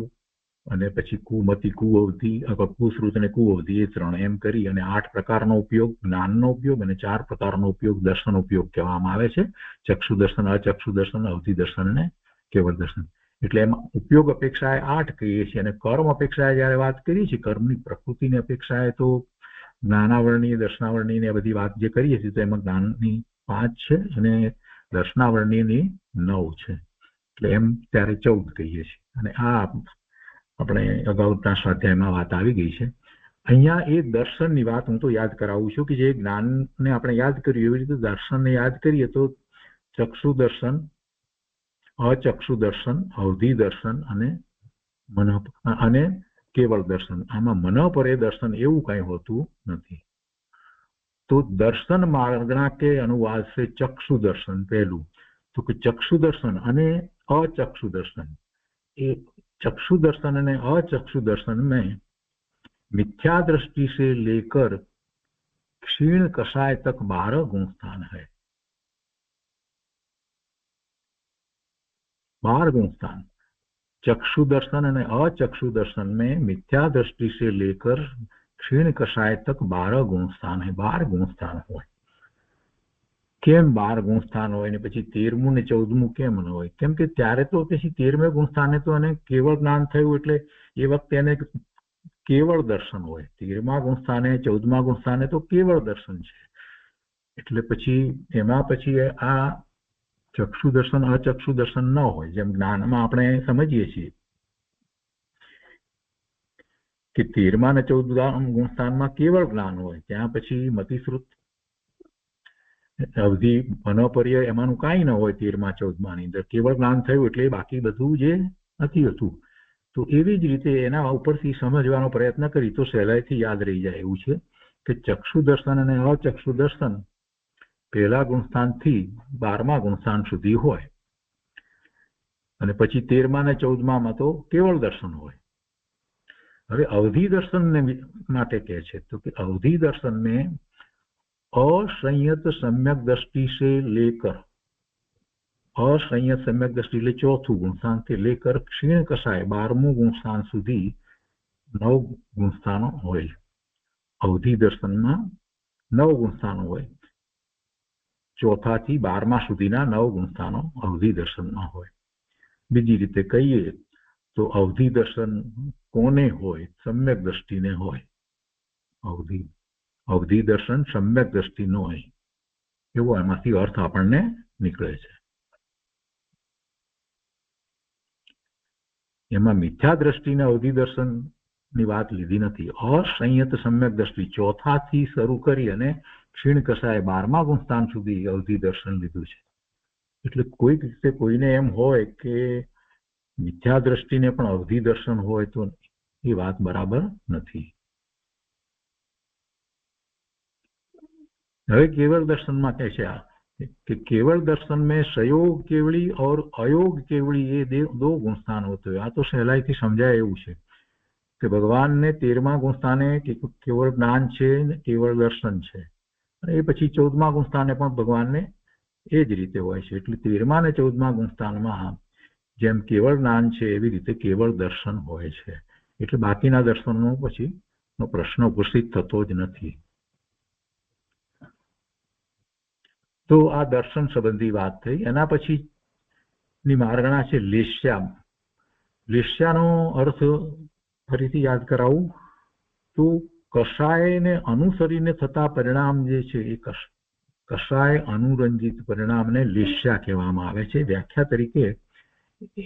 B: અને પછી કુમતિ, કુઅવધિ, કુશ્રુત અને કુઅવધિ એ 3 એમ કરી અને 8 પ્રકારનો ઉપયોગ જ્ઞાનનો ઉપયોગ અને 4 પ્રકારનો ઉપયોગ દર્શન ઉપયોગ કહેવામાં આવે છે. ચક્ષુ દર્શન, અચક્ષુ દર્શન, અવધિ દર્શન અને કેવળ દર્શન. એટલે એમાં ઉપયોગ અપેક્ષાએ 8 કહીએ છીએ. અને કર્મ અપેક્ષાએ જયારે વાત કરીએ છીએ કર્મની પ્રકૃતિની અપેક્ષાએ તો જ્ઞાનાવરણીય, દર્શનાવરણીય બધી વાત જે કરીએ છીએ તો એમાં જ્ઞાનની 5 છે અને દર્શનાવરણીયની 9 છે. એટલે એમ ત્યારે 14 કહીએ છીએ. અને આ આપણે અગાઉના સ્વાધ્યાયમાં વાત આવી ગઈ છે. અહીંયા એ દર્શનની વાત હું તો યાદ કરાવું છું કે જે જ્ઞાનને આપણે યાદ કર્યું એવી રીતે દર્શનને યાદ કરીએ તો ચક્ષુ દર્શન, અચક્ષુ દર્શન, અવધિ દર્શન અને કેવળ દર્શન. આમાં મનોપરે દર્શન એવું કઈ હોતું નથી. તો દર્શન માર્ગણા કે અનુવાદ से चक्षु दर्शन पहलू तो कि चक्षु दर्शन અને અચક્ષુ દર્શન. એ ચક્ષુ દર્શન અને અચક્ષુ દર્શન में मिथ्या दृष्टि से लेकर क्षीण कषाय तक 12 गुण स्थान है। 12 गुण स्थान चक्षु दर्शन અને अचक्षु दर्शन में मिथ्या दृष्टि से लेकर क्षीण कषाय तक 12 गुण स्थान है। 12 गुण स्थान હોય। કેમ 12 ગુણ સ્થાન હોય ને પછી 13મું ને 14મું કેમ ન હોય? કેમ કે ત્યારે તો પછી 13મે ગુણ સ્થાને તો એને કેવળ જ્ઞાન થયું એટલે એ વખતે એને કેવળ દર્શન હોય। 13મા ગુણ સ્થાને 14મા ગુણ સ્થાને તો કેવળ દર્શન છે એટલે પછી એમાં પછી આ ચક્ષુ દર્શન અચક્ષુ દર્શન ન હોય। જેમ જ્ઞાનમાં આપણે સમજીએ છીએ કે 13મા અને 14મા ગુણ સ્થાનમાં કેવળ જ્ઞાન હોય, ત્યાં પછી મતિશ્રુત અવધિ અનપર્ય એમાંનું કાંઈ ન હોય। 13મા 14માની અંદર કેવળ જ્ઞાન થયું એટલે બાકી બધું જે નથી હતું। તો એવી જ રીતે એના ઉપરથી સમજવાનો પ્રયત્ન કરી તો સહેલાઈથી યાદ રહી જાય એવું છે કે ચક્ષુ દર્શન અને અચક્ષુ દર્શન પહેલા ગુણસ્થાનથી 12મા ગુણસ્થાન સુધી હોય અને પછી 13મા અને 14મામાં તો કેવળ દર્શન હોય। હવે અવધિ દર્શન માટે કહે છે તો કે અવધિ દર્શન में असंयत सम्यक दृष्टि से लेकर असंयत सम्यक दृष्टि ले चौथું गुणस्थान से लेकर क्षीण कषाय 12મું गुणस्थान સુધી 9 गुणस्थानो હોય। अवधि दर्शનમાં 9 गुणस्थानो હોય। ચોથાથી 12મા સુધીના 9 ગુણસ્થાનો અવધિ દર્શનમાં હોય। બીજી રીતે કહીએ તો અવધિ દર્શન કોને હોય? સમ્યક દ્રષ્ટિને હોય। અવધિ દર્શન સમ્યક દ્રષ્ટિનો હોય એવો એમાંથી અર્થ આપણને નીકળે છે। એમાં મિથ્યા દ્રષ્ટિને અવધિ દર્શનની વાત લીધી નથી। અસંયત સમ્યક દ્રષ્ટિ ચોથાથી શરૂ કરી અને ક્ષીણ કષાય 12મા ગુણસ્થાન સુધી અવધિ દર્શન લીધું છે। એટલે કોઈક રીતે કોઈને એમ હોય કે મિથ્યા દ્રષ્ટિને પણ અવધિ દર્શન હોય તો એ વાત બરાબર નથી। હવે केवल दर्शन में क्या है कि केवल दर्शन में संयोग केवड़ी और अयोग केवड़ी ये दो गुणस्थान होते हैं। आ तो सहेलाई थी समझाय एवं है कि भगवान ने 13मा गुणस्थाने केवल ज्ञान है, केवल दर्शन है। ए पछी 14मा गुणस्थाने पण भगवान ने ए ज रीते होय छे। એટલે 13मा અને 14मा ગુણસ્થાનમાં જેમ કેવળ જ્ઞાન છે એવી રીતે કેવળ દર્શન હોય છે। એટલે બાકીના દર્શનનો પછીનો પ્રશ્ન ઉપસ્થિત થતો જ નથી। तो आ दर्शन संबंधी बात थी। एना पछी मार्गणा छे लेश्या। लेश्यानो अर्थ फरीथी याद करावुं तो कषाय ने अनुसरीने थता परिणाम जे छे ए कषाय अनुरंजित परिणाम ने लेश्या कहेवामां आवे छे। व्याख्या तरीके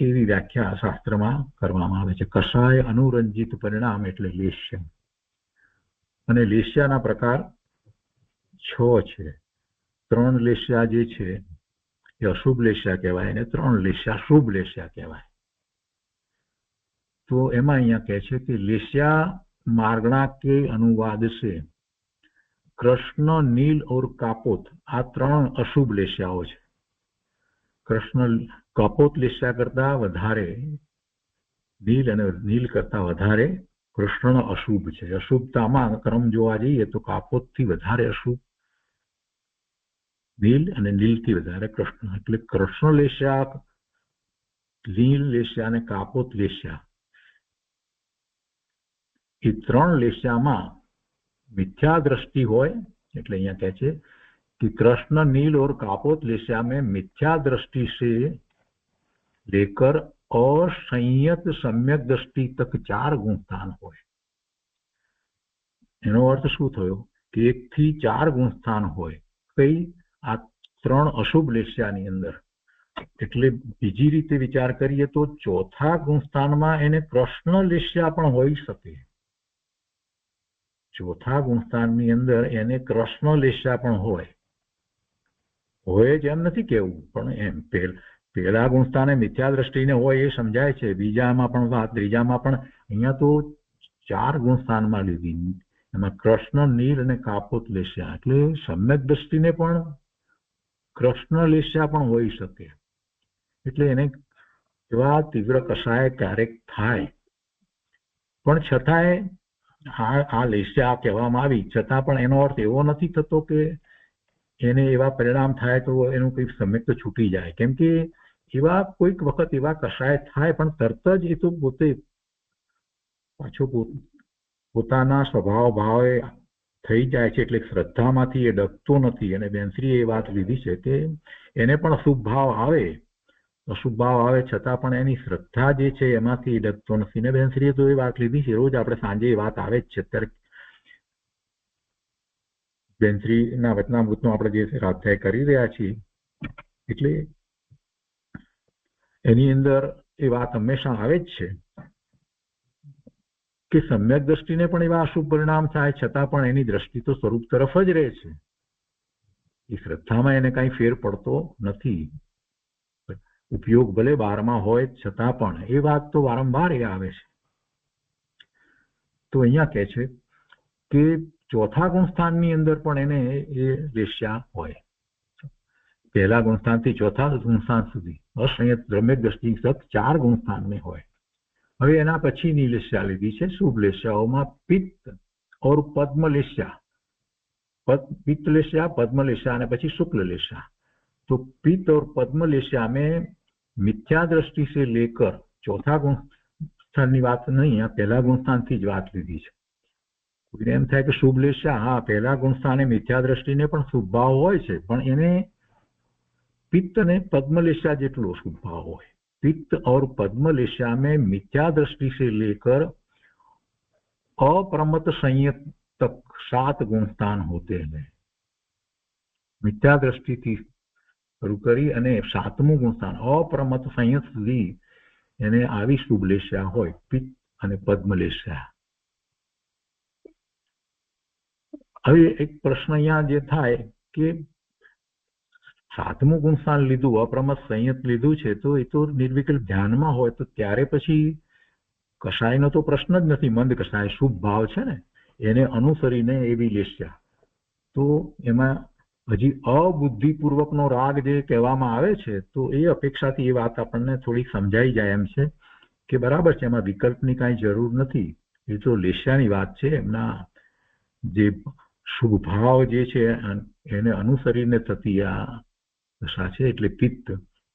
B: एवी व्याख्या शास्त्रमां करवामां आवे छे। कषाय अनुरंजित परिणाम एटले लेश्या। अने लेश्याना प्रकार 6 छे। 3 लेश्या जे छे ए अशुभ लेश्या कहेवाय ने 3 लेश्या शुभ लेश्या कहेवाय। तो एमां अहींया कहे छे कि लेश्या मार्गणा के अनुवाद से कृष्ण, नील और कापोत आ 3 अशुभ लेश्याओ छे। कृष्ण कापोत लेश्या करता वधारे नील अने नील करता वधारे कृष्ण अशुभ छे। अशुभतामां क्रम जोवा जईए तो कापोत थी वधारे अशुभ नील અને નીલથી વધારે કૃષ્ણ। એટલે કૃષ્ણ લેશ્યા, નીલ લેશ્યા અને કાપોત લેશ્યા એ 3 લેશ્યામાં મિથ્યા દ્રષ્ટિ હોય। એટલે અહીંયા કહે છે कि कृष्ण, नील और कापोत लेश्या में मिथ्या दृष्टि से लेकर असंयत सम्यक दृष्टि तक 4 गुणस्थान होय। एनो अर्थ शुं थयो कि 1 થી 4 गुणस्थान होय। कई आ 3 अशुभ लेश्यानी अंदर। એટલે બીજી રીતે વિચાર કરીએ તો ચોથા ગુણસ્થાનમાં એને કૃષ્ણ લેશ્યા પણ હોઈ શકે। ચોથા ગુણસ્થાનની અંદર એને કૃષ્ણ લેશ્યા પણ હોય જ એમ નથી કહેવું, પણ એમ પહેલા ગુણસ્થાને મિથ્યા દ્રષ્ટિને હોય એ સમજાય છે। બીજામાં પણ વાત, ત્રીજામાં પણ। અહીંયા તો 4 ગુણસ્થાનમાં લીધી। એમાં કૃષ્ણ, નીલ અને કાપોત લેશ્યા એટલે સમ્યક દ્રષ્ટિને પણ કૃષ્ણ લેશ્યા પણ હોઈ શકે। એટલે એને એવા તીવ્ર કષાય ક્યારેક થાય, પણ છતાંય આ લેસ્યા કહેવામાં આવી છતાં પણ એનો અર્થ એવો નથી થતો કે એને એવા પરિણામ થાય તો એનું કંઈક સમ્યક તો છૂટી જાય. કેમ કે એવા કોઈક વખત એવા કશાય થાય પણ તરત જ એ તો પોતે પાછો પોતાના સ્વભાવ ભાવે થઈ જાય છે. એટલે શ્રદ્ધામાંથી એ ડગતો નથી. અને બેનશ્રીએ એ વાત લીધી છે કે એને પણ અશુભ ભાવ આવે છતાં પણ એની શ્રદ્ધા જે છે એમાંથી ડગતો નથી. ને બેનશ્રીએ તો એ વાત લીધી છે. રોજ આપણે સાંજે એ વાત આવે જ છે. અત્યારે બેનશ્રીના વચનામૃતનો આપણે જે સ્વાધ્યાય કરી રહ્યા છીએ એટલે એની અંદર એ વાત હંમેશા આવે જ છે કે સમ્યક દ્રષ્ટિને પણ એવા અશુભ પરિણામ થાય છતાં પણ એની દ્રષ્ટિ તો સ્વરૂપ તરફ જ રહે છે. એ શ્રદ્ધામાં એને કાંઈ ફેર પડતો નથી. ઉપયોગ ભલે 12માં હોય છતાં પણ એ વાત તો વારંવાર એ આવે છે. તો અહીંયા કહે છે કે ચોથા ગુણસ્થાનની અંદર પણ એને એ લેસ્યા હોય. પહેલા ગુણસ્થાનથી ચોથા ગુણસ્થાન સુધી અસંયત સમ્યક દ્રષ્ટિ 4 ગુણસ્થાન હોય. હવે એના પછીની લેસ્યા લીધી છે શુભ લેસ્યાઓમાં પિત્ત और પદ્મ લેસ્યા. પિત્ત લેસ્યા, પદ્મ લેસ્યા અને પછી શુક્લ લેસ્યા. तो पित्त और पद्म लेस्या में मिथ्या दृष्टि से लेकर चौथा गुणस्थान की बात नहीं है, पहला गुणस्थान थी ज बात लीधी है. कोઈને એમ થાય કે શુભ લેસ્યા, હા પહેલા ગુણસ્થાને મિથ્યા દ્રષ્ટિને પણ શુભ ભાવ હોય છે પણ એને પિત્ત અને પદ્મ લેસ્યા જેટલો શુભ ભાવ હોય. पित्त और पद्म लेस्या में मिथ्या दृष्टि से लेकर अप्रमत संयत तक 7 गुणस्थान होते हैं. मिथ्या दृष्टि थी શરૂ કરી અને 7મું ગુણસ્થાન અપ્રમત સંયત સુધી એને આવી શુભ લેસ્યા હોય પિત્ત અને પદ્મ લેસ્યા. હવે એક પ્રશ્ન અહીંયા જે થાય કે 7મું ગુણસ્થાન લીધું, અપ્રમત સંયત લીધું છે તો એ તો નિર્વિકલ્પ ધ્યાનમાં હોય તો ત્યારે પછી કશાયનો તો પ્રશ્ન જ નથી. મંદ કશાય શુભ ભાવ છે ને એને અનુસરીને એવી લેસ્યા. તો એમાં હજી અબુદ્ધિપૂર્વકનો રાગ જે કહેવામાં આવે છે તો એ અપેક્ષાથી એ વાત આપણને થોડી સમજાઈ જાય એમ છે કે બરાબર છે, એમાં વિકલ્પની કાંઈ જરૂર નથી. એ તો લેસ્યાની વાત છે. એમના જે શુભ ભાવ જે છે એને અનુસરીને થતી આ દશા છે. એટલે પિત્ત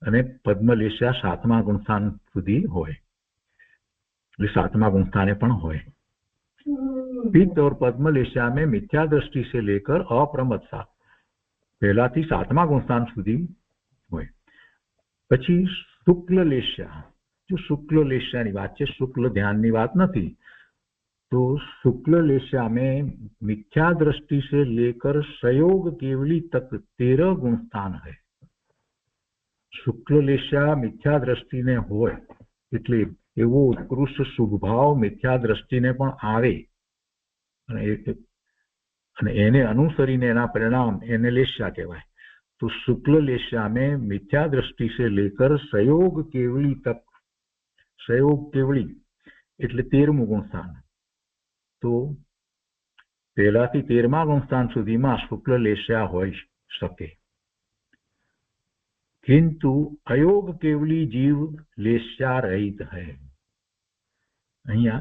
B: અને પદ્મ લેસ્યા 7મા ગુણસ્થાન સુધી હોય. એટલે 7મા ગુણસ્થાને પણ હોય. पित्त और पद्म लेस्या में मिथ्या दृष्टि से लेकर अप्रमत सात પહેલાથી 7મા ગુણસ્થાન સુધી હોય. પછી શુક્લ લેસ્યા. જો શુક્લ લેસ્યાની વાત છે, શુક્લ ધ્યાનની વાત નથી. तो शुक्ल लेस्या में मिथ्या दृष्टि से लेकर संयोग केवली तक 13 गुणस्थान है. शुक्ल लेस्या मिथ्या दृष्टिने હોય એટલે એવો ઉત્કૃષ્ટ શુભ ભાવ મિથ્યા દૃષ્ટિને પણ આવે અને એને અનુસરીને એના પરિણામ એને લેસ્યા કહેવાય. तो शुक्ल लेस्या में मिथ्या दृष्टि से लेकर संयोग केवली तक, संयोग केवली એટલે 13મું ગુણસ્થાન. તો પહેલાથી 13મા ગુણસ્થાન સુધીમાં શુક્લ લેસ્યા હોઈ શકે. किंतु अयोग केवली जीव लेस्या रहित है. અહીંયા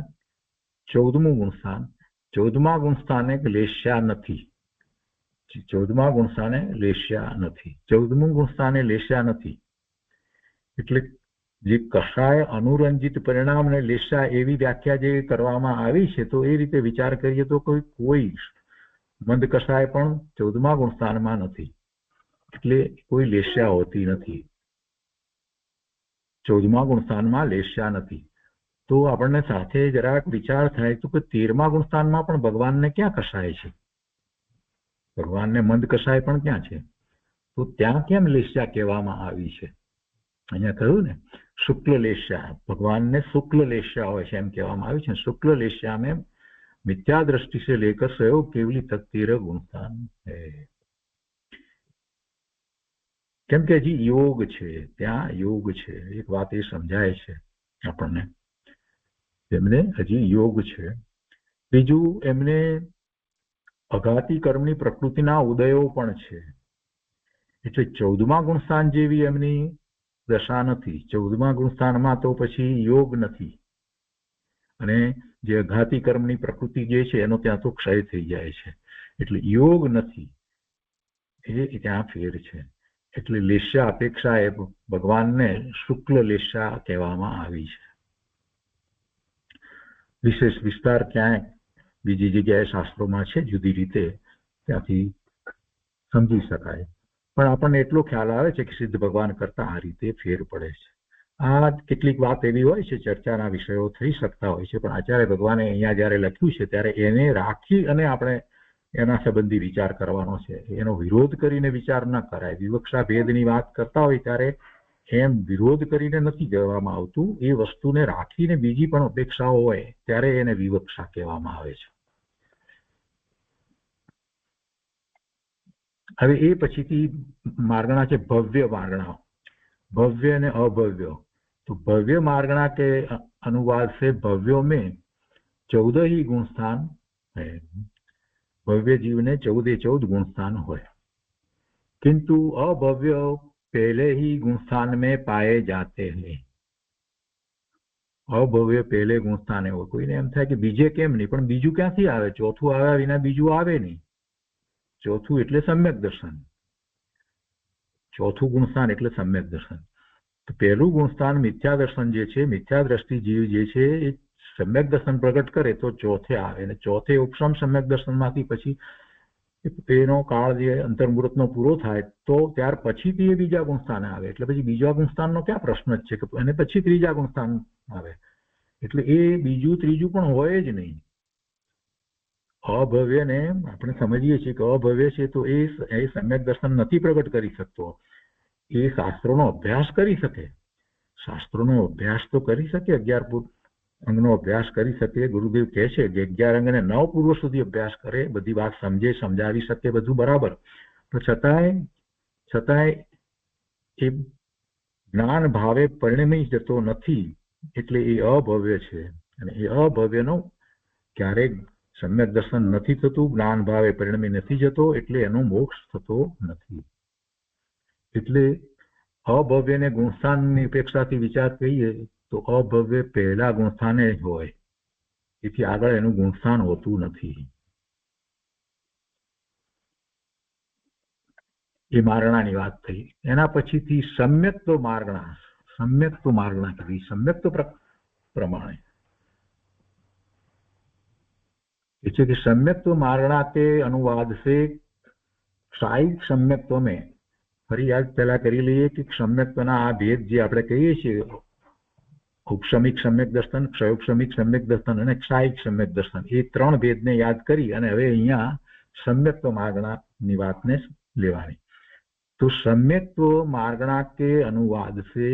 B: 14મું ગુણસ્થાન, 14મા ગુણસ્થાને લેસ્યા નથી. 14મા ગુણસ્થાને લેસ્યા નથી. 14મું ગુણસ્થાને લેસ્યા નથી એટલે જે કશાય અનુરંજિત પરિણામને લેસ્યા એવી વ્યાખ્યા જે કરવામાં આવી છે તો એ રીતે વિચાર કરીએ તો કોઈ મંદ કશાય પણ 14મા ગુણસ્થાનમાં નથી. એટલે કોઈ લેસ્યા હોતી નથી. 14મા ગુણસ્થાનમાં લેસ્યા નથી. તો આપણને સાથે જરાક વિચાર થાય તો કે 13મા ગુણસ્થાનમાં પણ ભગવાનને ક્યાં કશાય છે? ભગવાનને મંદ કશાય પણ ક્યાં છે? તો ત્યાં કેમ લેસ્યા કહેવામાં આવી છે? અહીંયા કહ્યું ને શુક્લ લેસ્યા, ભગવાનને શુક્લ લેસ્યા હોય છે એમ કહેવામાં આવ્યું છે. શુક્લ લેસ્યા में मिथ्या दृष्टि से लेकर संयोग केवली तक 13 गुणस्थान है. કેમ કે હજી યોગ છે, ત્યાં યોગ છે. એક વાત એ સમજાય છે આપણને, એમને હજી યોગ છે. બીજું એમને અઘાતી કર્મની પ્રકૃતિના ઉદયો પણ છે. એટલે 14મા ગુણસ્થાન જેવી એમની દશા નથી. 14મા ગુણસ્થાનમાં તો પછી યોગ નથી અને જે અઘાતી કર્મની પ્રકૃતિ જે છે એનો ત્યાં તો ક્ષય થઈ જાય છે. એટલે યોગ નથી, એ ત્યાં ફેર છે. એટલે લેસ્યા અપેક્ષા એ ભગવાનને શુક્લ લેસ્યા કહેવામાં આવી છે. વિશેષ વિસ્તાર ક્યાંય બીજી જગ્યાએ શાસ્ત્રોમાં છે જુદી રીતે, ત્યાંથી સમજી શકાય. પણ આપણને એટલો ખ્યાલ આવે છે કે સિદ્ધ ભગવાન કરતા આ રીતે ફેર પડે છે. આ કેટલીક વાત એવી હોય છે, ચર્ચાના વિષયો થઈ શકતા હોય છે, પણ આચાર્ય ભગવાને અહીંયા જયારે લખ્યું છે ત્યારે એને રાખી અને આપણે એના સંબંધી વિચાર કરવાનો છે. એનો વિરોધ કરીને વિચાર ન કરાય. વિવક્ષા ભેદની વાત કરતા હોય ત્યારે એમ વિરોધ કરીને નથી કહેવામાં આવતું. એ વસ્તુને રાખીને બીજી પણ અપેક્ષાઓ હોય ત્યારે એને વિવક્ષા કહેવામાં આવે છે. હવે એ પછીથી માર્ગણા છે ભવ્ય માર્ગણા, भव्य અને अभव्य. तो भव्य मार्गणा के अनुवाद से भव्यों में 14 ही गुण स्थान है. भव्य जीव ने 14 गुण स्थान હોય, किंतु अभव्य पहले ही गुण स्थान में पाए जाते हैं. અભવ્ય પહેલે ગુણ સ્થાને હોય. કોઈને એમ થાય કે બીજે કેમ નહીં, પણ બીજું ક્યાંથી આવે? ચોથું આવ્યા વિના બીજું આવે નહીં. ચોથું એટલે સમ્યક દર્શન, ચોથું ગુણસ્થાન એટલે સમ્યક દર્શન. તો પહેલું ગુણસ્થાન મિથ્યા દર્શન જે છે, મિથ્યા દ્રષ્ટિ જીવ જે છે એ સમ્યક દર્શન પ્રગટ કરે તો ચોથે આવે, અને ચોથે ઉપશમ સમ્યક દર્શનમાંથી પછી એનો કાળ જે અંતર્મુહૂર્તનો પૂરો થાય તો ત્યાર પછીથી એ બીજા ગુણસ્થાને આવે. એટલે પછી બીજા ગુણસ્થાનનો ક્યાં પ્રશ્ન જ છે કે, અને પછી ત્રીજા ગુણસ્થાન આવે. એટલે એ બીજું ત્રીજું પણ હોય જ નહીં. અભવ્યને આપણે સમજીએ છીએ કે અભવ્ય છે તો એ સમ્યક દર્શન નથી પ્રગટ કરી શકતો. એ શાસ્ત્રોનો અભ્યાસ કરી શકે, શાસ્ત્રોનો અભ્યાસ તો કરી શકે, 11 અંગનો અભ્યાસ કરી શકે. ગુરુદેવ કહે છે કે 11 અંગ અને 9 પૂર્વ સુધી અભ્યાસ કરે, બધી વાત સમજે, સમજાવી શકે, બધું બરાબર. તો છતાંય એ જ્ઞાન ભાવે પરિણમી જતો નથી. એટલે એ અભવ્ય છે, અને એ અભવ્યનો ક્યારેક સમ્યક દર્શન નથી થતું, જ્ઞાન ભાવે પરિણમી નથી જતો, એટલે એનો મોક્ષ થતો નથી. એટલે અભવ્યને ગુણસ્થાનની અપેક્ષાથી વિચાર કરીએ તો અભવ્ય પહેલા ગુણસ્થાને જ હોય, એથી આગળ એનું ગુણસ્થાન હોતું નથી. એ મારણાની વાત થઈ. એના પછીથી સમ્યક્ત માર્ગણા કીધી. સમ્યક્ત પ્રમાણે છે कि सम्यक्त्व मार्गणा के अनुवाद से क्षायिक सम्यक्त्व में, ફરી યાદ પહેલા કરી લઈએ કે સમ્યક્ત્વના આ ભેદ જે આપણે કહીએ છીએ, ઉપશમિક સમ્યક દર્શન, ક્ષયોપશમિક સમ્યક દર્શન અને ક્ષાયિક સમ્યક દર્શન, એ 3 ભેદને યાદ કરી અને હવે અહીંયા સમ્યક્ત્વ માર્ગણાની વાતને લેવાની. तो सम्यक्त्व मार्गणा के अनुवाद से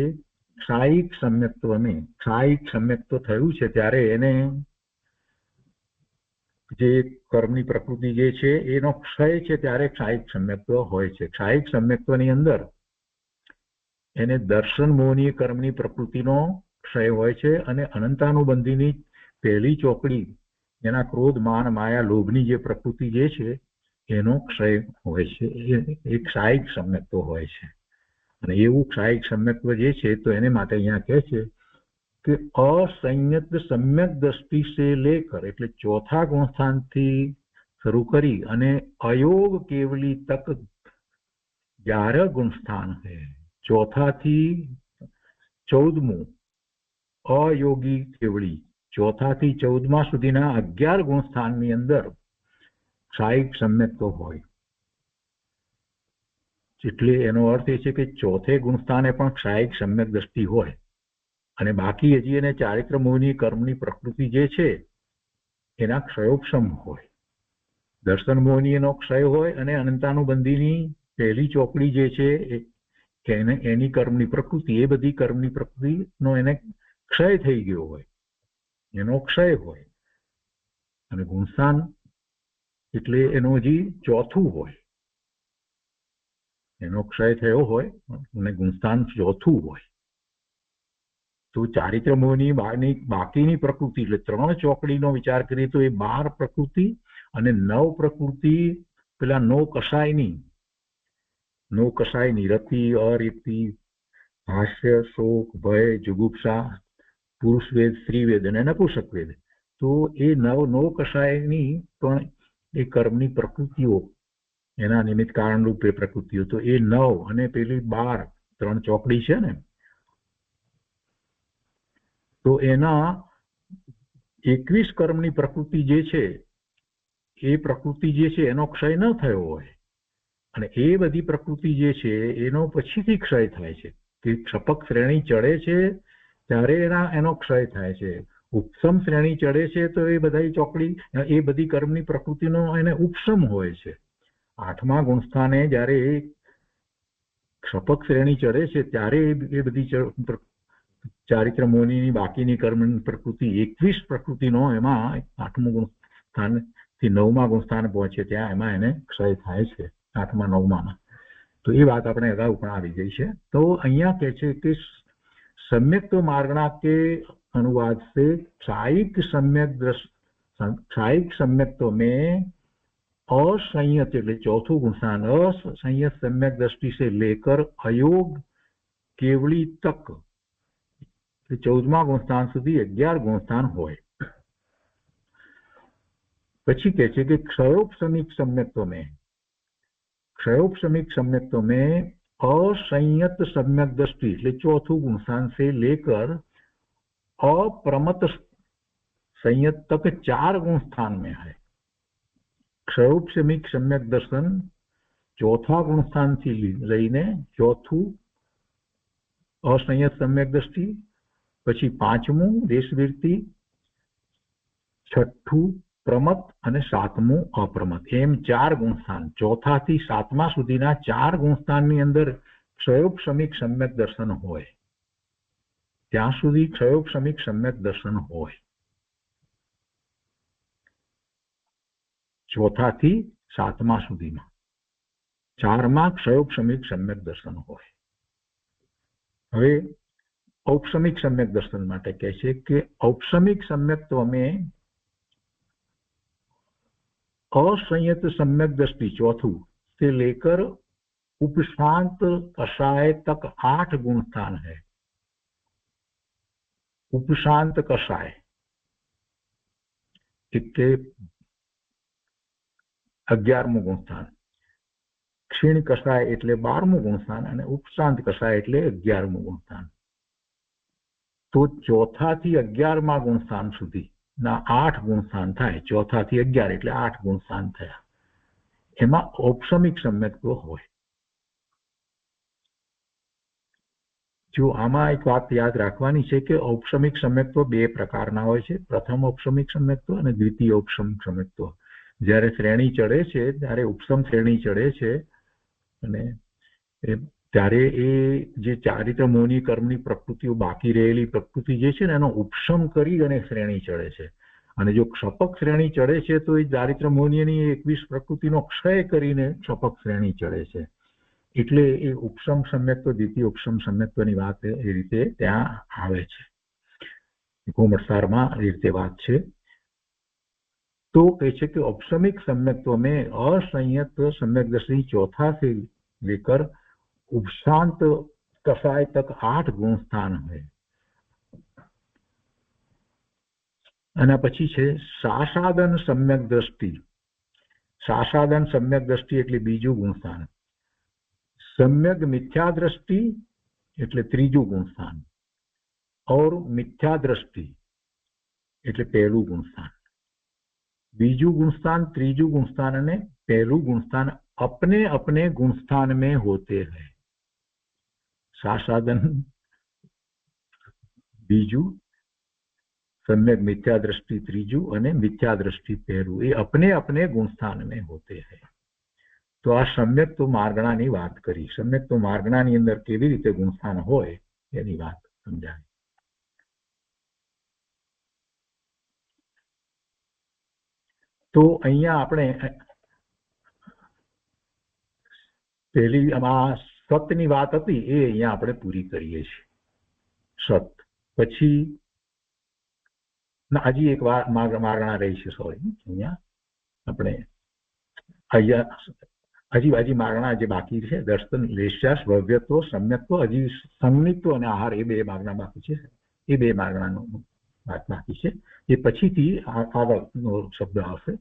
B: क्षायिक सम्यक्त्व में, क्षायिक सम्यक्त्व થયું છે ત્યારે એને જે કર્મની પ્રકૃતિ જે છે એનો ક્ષય છે ત્યારે ક્ષાયિક સમ્યક્ત્વ હોય છે. ક્ષાયિક સમ્યક્ત્વની અંદર એને દર્શન મોહની કર્મની પ્રકૃતિનો ક્ષય હોય છે, અને અનંતાનુબંધીની પહેલી ચોકડી એના ક્રોધ માન માયા લોભની જે પ્રકૃતિ જે છે એનો ક્ષય હોય છે. એ ક્ષાયિક સમ્યક્ત્વ હોય છે. અને એવું ક્ષાયિક સમ્યક્ત્વ જે છે તો એને માટે અહીંયા કહે છે કે असंयत सम्यक दृष्टि से लेकर, એટલે ચોથા ગુણસ્થાનથી શરૂ કરી અને અયોગ કેવલી તક 11 ગુણસ્થાન છે. ચોથાથી 14મું અયોગી કેવળી, ચોથાથી 14મા સુધીના 11 ગુણસ્થાનની અંદર क्षायिक सम्यक्त्व હોય. એટલે એનો અર્થ એ છે કે ચોથે ગુણસ્થાને પણ ક્ષાયિક સમ્યક દ્રષ્ટિ હોય, અને બાકી હજી એને ચારિત્ર મોહની કર્મની પ્રકૃતિ જે છે એના ક્ષયોપશમ હોય. દર્શન મોહની એનો ક્ષય હોય, અને અનંતાનુબંધીની પહેલી ચોકડી જે છે એની કર્મની પ્રકૃતિ, એ બધી કર્મની પ્રકૃતિનો એને ક્ષય થઈ ગયો હોય, એનો ક્ષય હોય. અને ગુણસ્થાન એટલે એનું હજી ચોથું હોય, એનો ક્ષય થયો હોય અને ગુણસ્થાન ચોથું હોય. તો ચારિત્ર મોહની બાકીની પ્રકૃતિ એટલે 3 ચોકડીનો વિચાર કરીએ તો એ 12 પ્રકૃતિ અને 9 પ્રકૃતિ પેલા નો કસાયની રતિ, અરીતિ, હાસ્ય, શોક, ભય, જુગુપ્સા, પુરુષ વેદ, સ્ત્રી વેદ અને નપુંસક વેદ. તો તો એ નવ કષાયની પણ એ કર્મની પ્રકૃતિઓ, એના નિમિત્ત કારણરૂપ એ પ્રકૃતિઓ, તો એ 9 અને પેલી 12 3 ચોકડી છે ને, તો એના 21 કર્મની પ્રકૃતિ જે છે, એ પ્રકૃતિ જે છે એનો ક્ષય ન થયો હોય, અને એ બધી પ્રકૃતિ જે છે એનો પછીથી ક્ષય થાય છે. કે ક્ષપક શ્રેણી ચડે છે ત્યારે એનો ક્ષય થાય છે. ઉપસમ શ્રેણી ચડે છે તો એ બધા ચોકડી, એ બધી કર્મની પ્રકૃતિનો એને ઉપસમ હોય છે. 8મા ગુણસ્થાને જયારે ક્ષપક શ્રેણી ચડે છે ત્યારે એ બધી ચારિત્ર મોનીની બાકીની કર્મની પ્રકૃતિ 21 પ્રકૃતિનો એમાં 8મું ગુણસ્થાન થી 9મા ગુણસ્થાન પહોંચે ત્યાં એમાં એને ક્ષય થાય છે, 8મા 9મા. તો એ વાત આપણે અગાઉ પણ આવી ગઈ છે. તો અહીંયા કહે છે કે सम्यक तो मार्गणा के अनुवाद से क्षायिक सम्यक्त्व में असंयत એટલે ચોથું ગુણસ્થાન, असंयत सम्यक दृष्टि से लेकर अयोग केवली तक 14મા ગુણસ્થાન સુધી 11 ગુણસ્થાન હોય. પછી કહે છે કે क्षयोपशमिक सम्यक्त्व में असंयत सम्यक दृष्टि એટલે ચોથું गुणस्थान से लेकर अप्रमत संयत तक 4 गुणस्थान में है. क्षयोपशमिक सम्यक दर्शन चौथा गुणस्थान થી લઈને ચોથું असंयत सम्यक दृष्टि, પછી 5મું દેશવૃત્તિ, 6થું પ્રમત અને 7મું અપ્રમત, એમ 4 ગુણસ્થાન. ચોથા થી 7મા સુધીના 4 ગુણસ્થાનની અંદર क्षयोपशमिक सम्यक दर्शन હોય, ત્યાં સુધી क्षयोपशमिक सम्यक दर्शन હોય. ચોથા થી 7મા સુધીમાં 4માં क्षयोपशमिक सम्यक दर्शन હોય. હવે औपशमिक सम्यक दर्शन માટે કહે છે કે औपशमिक सम्यक्त्व में असंयत सम्यक दृष्टि चौथुं से लेकर उपशांत कषाय तक 8 गुणस्थान है. उपशांत कषाय એટલે 11મું ગુણસ્થાન, क्षीण कषाय એટલે 12મું ગુણસ્થાન અને ઉપશાંત કષાય એટલે 11મું ગુણસ્થાન. તો ચોથા થી 11મા ગુણસ્થાન સુધી ના 8 ગુણસ્થાન થાય. ચોથા થી 11 એટલે 8 ગુણસ્થાન થયા. એમાં औपशमिक सम्यक्त्व હોય. જો આમાં એક વાત યાદ રાખવાની છે કે औपशमिक सम्यक्त्व 2 પ્રકારના હોય છે. પ્રથમ औपशमिक सम्यक्त्व અને દ્વિતીય औपशमिक सम्यक्त्व. જ્યારે શ્રેણી ચડે છે ત્યારે ઉપસમ શ્રેણી ચડે છે અને ત્યારે એ જે ચારિત્ર મોની કર્મની પ્રકૃતિઓ, બાકી રહેલી પ્રકૃતિ જે છે ને એનો ઉપસમ કરી અને શ્રેણી ચડે છે. અને જો ક્ષપક શ્રેણી ચડે છે તો એ ચારિત્ર મોનીની 21 પ્રકૃતિનો ક્ષય કરીને ક્ષપક શ્રેણી ચડે છે. એટલે એ ઉપસમ सम्यक्त्व, દ્વિતીય ઉપસમ सम्यक्त्वની વાત એ રીતે ત્યાં આવે છે. કોમળસારમાં એ રીતે વાત છે. तो કહે છે કે औपशमिक सम्यक्त्व में असंयत सम्यक दृष्टि चौथा से लेकर उपशांत कषाय तक 8 गुणस्थान है. અને પછી છે સાસાદન सम्यक दृष्टि. सासादन सम्यक दृष्टि એટલે બીજું ગુણસ્થાન. सम्यक मिथ्या दृष्टि એટલે ત્રીજું ગુણસ્થાન. और मिथ्या दृष्टि એટલે પહેલું ગુણસ્થાન. बीजू गुणस्थान, त्रीजू गुणस्थान અને पहलू गुणस्थान अपने अपने गुणस्थान में होते हैं. सासादन बीजू, सम्यक मिथ्या दृष्टि त्रीजू અને मिथ्या दृष्टि पहलू, ये अपने अपने गुणस्थान में होते हैं. तो आ सम्यक तो मार्गणाની વાત કરી. सम्यक तो मार्गणाની અંદર કેવી રીતે ગુણસ્થાન હોય એની વાત સમજાય. તો અહીંયા આપણે પહેલી સતની વાત હતી એ અહીંયા આપણે પૂરી કરીએ છીએ. સત પછી હજી એક વાર માગણા રહી છે. સોરી, અહીંયા આપણે હજી માગણા જે બાકી છે, દર્શન, લેશ્યાસ, ભવ્યત્વ, સમ્યક્ત્વ, હજી સંનિત્વ અને આહાર, એ 2 માગણા બાકી છે. એ 2 માગણાનો વાત બાકી છે. એ પછીથી આગળનો શબ્દ આવશે.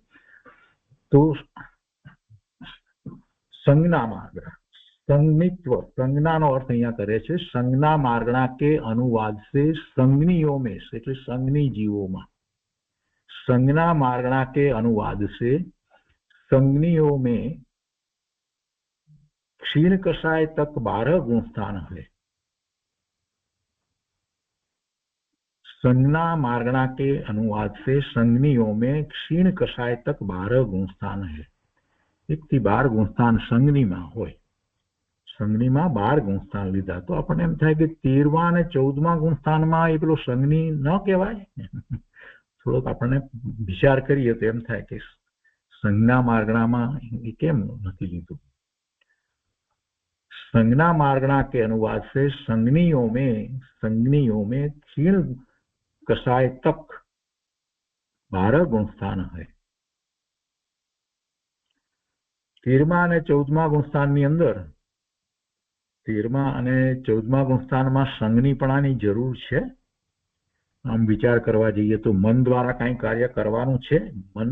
B: તો સંજ્ઞા માર્ગ, संगनित्व, संज्ञाનો અર્થ અહીંયા કરે છે સંજ્ઞા માર્ગણા કે અનુવાદ से संगनियों में, એટલે સંગની જીવોમાં, संज्ञा मार्गणा के अनुवाद से संगनियों में क्षीण कषाय तक 12 गुण स्थान है. संज्ञा मार्गणा के अनुवाद से संगनियों में क्षीण कषाय तक 12 गुण स्थान है. 1 થી 12 ગુણ સ્થાન સંગનીમાં હોય. સંગનીમાં 12 ગુણ સ્થાન લીધા તો આપણને એમ થાય કે 13મા અને 14મા ગુણ સ્થાનમાં એ પેલો સંગની ન કહેવાય. થોડોક આપણને વિચાર કરીએ તો એમ થાય કે સંજ્ઞા માર્ગણામાં એ કેમ નથી લીધું. संज्ञा मार्गणा के अनुवाद से संगनियों में क्षीण कषाय तक 12 गुण स्थान है. 13મા અને 14મા ગુણ સ્થાનની અંદર 13મા અને 14મા ગુણ સ્થાનમાં સંગનીપણાની જરૂર છે. આમ વિચાર કરવા જઈએ તો મન દ્વારા કઈ કાર્ય કરવાનું છે. મન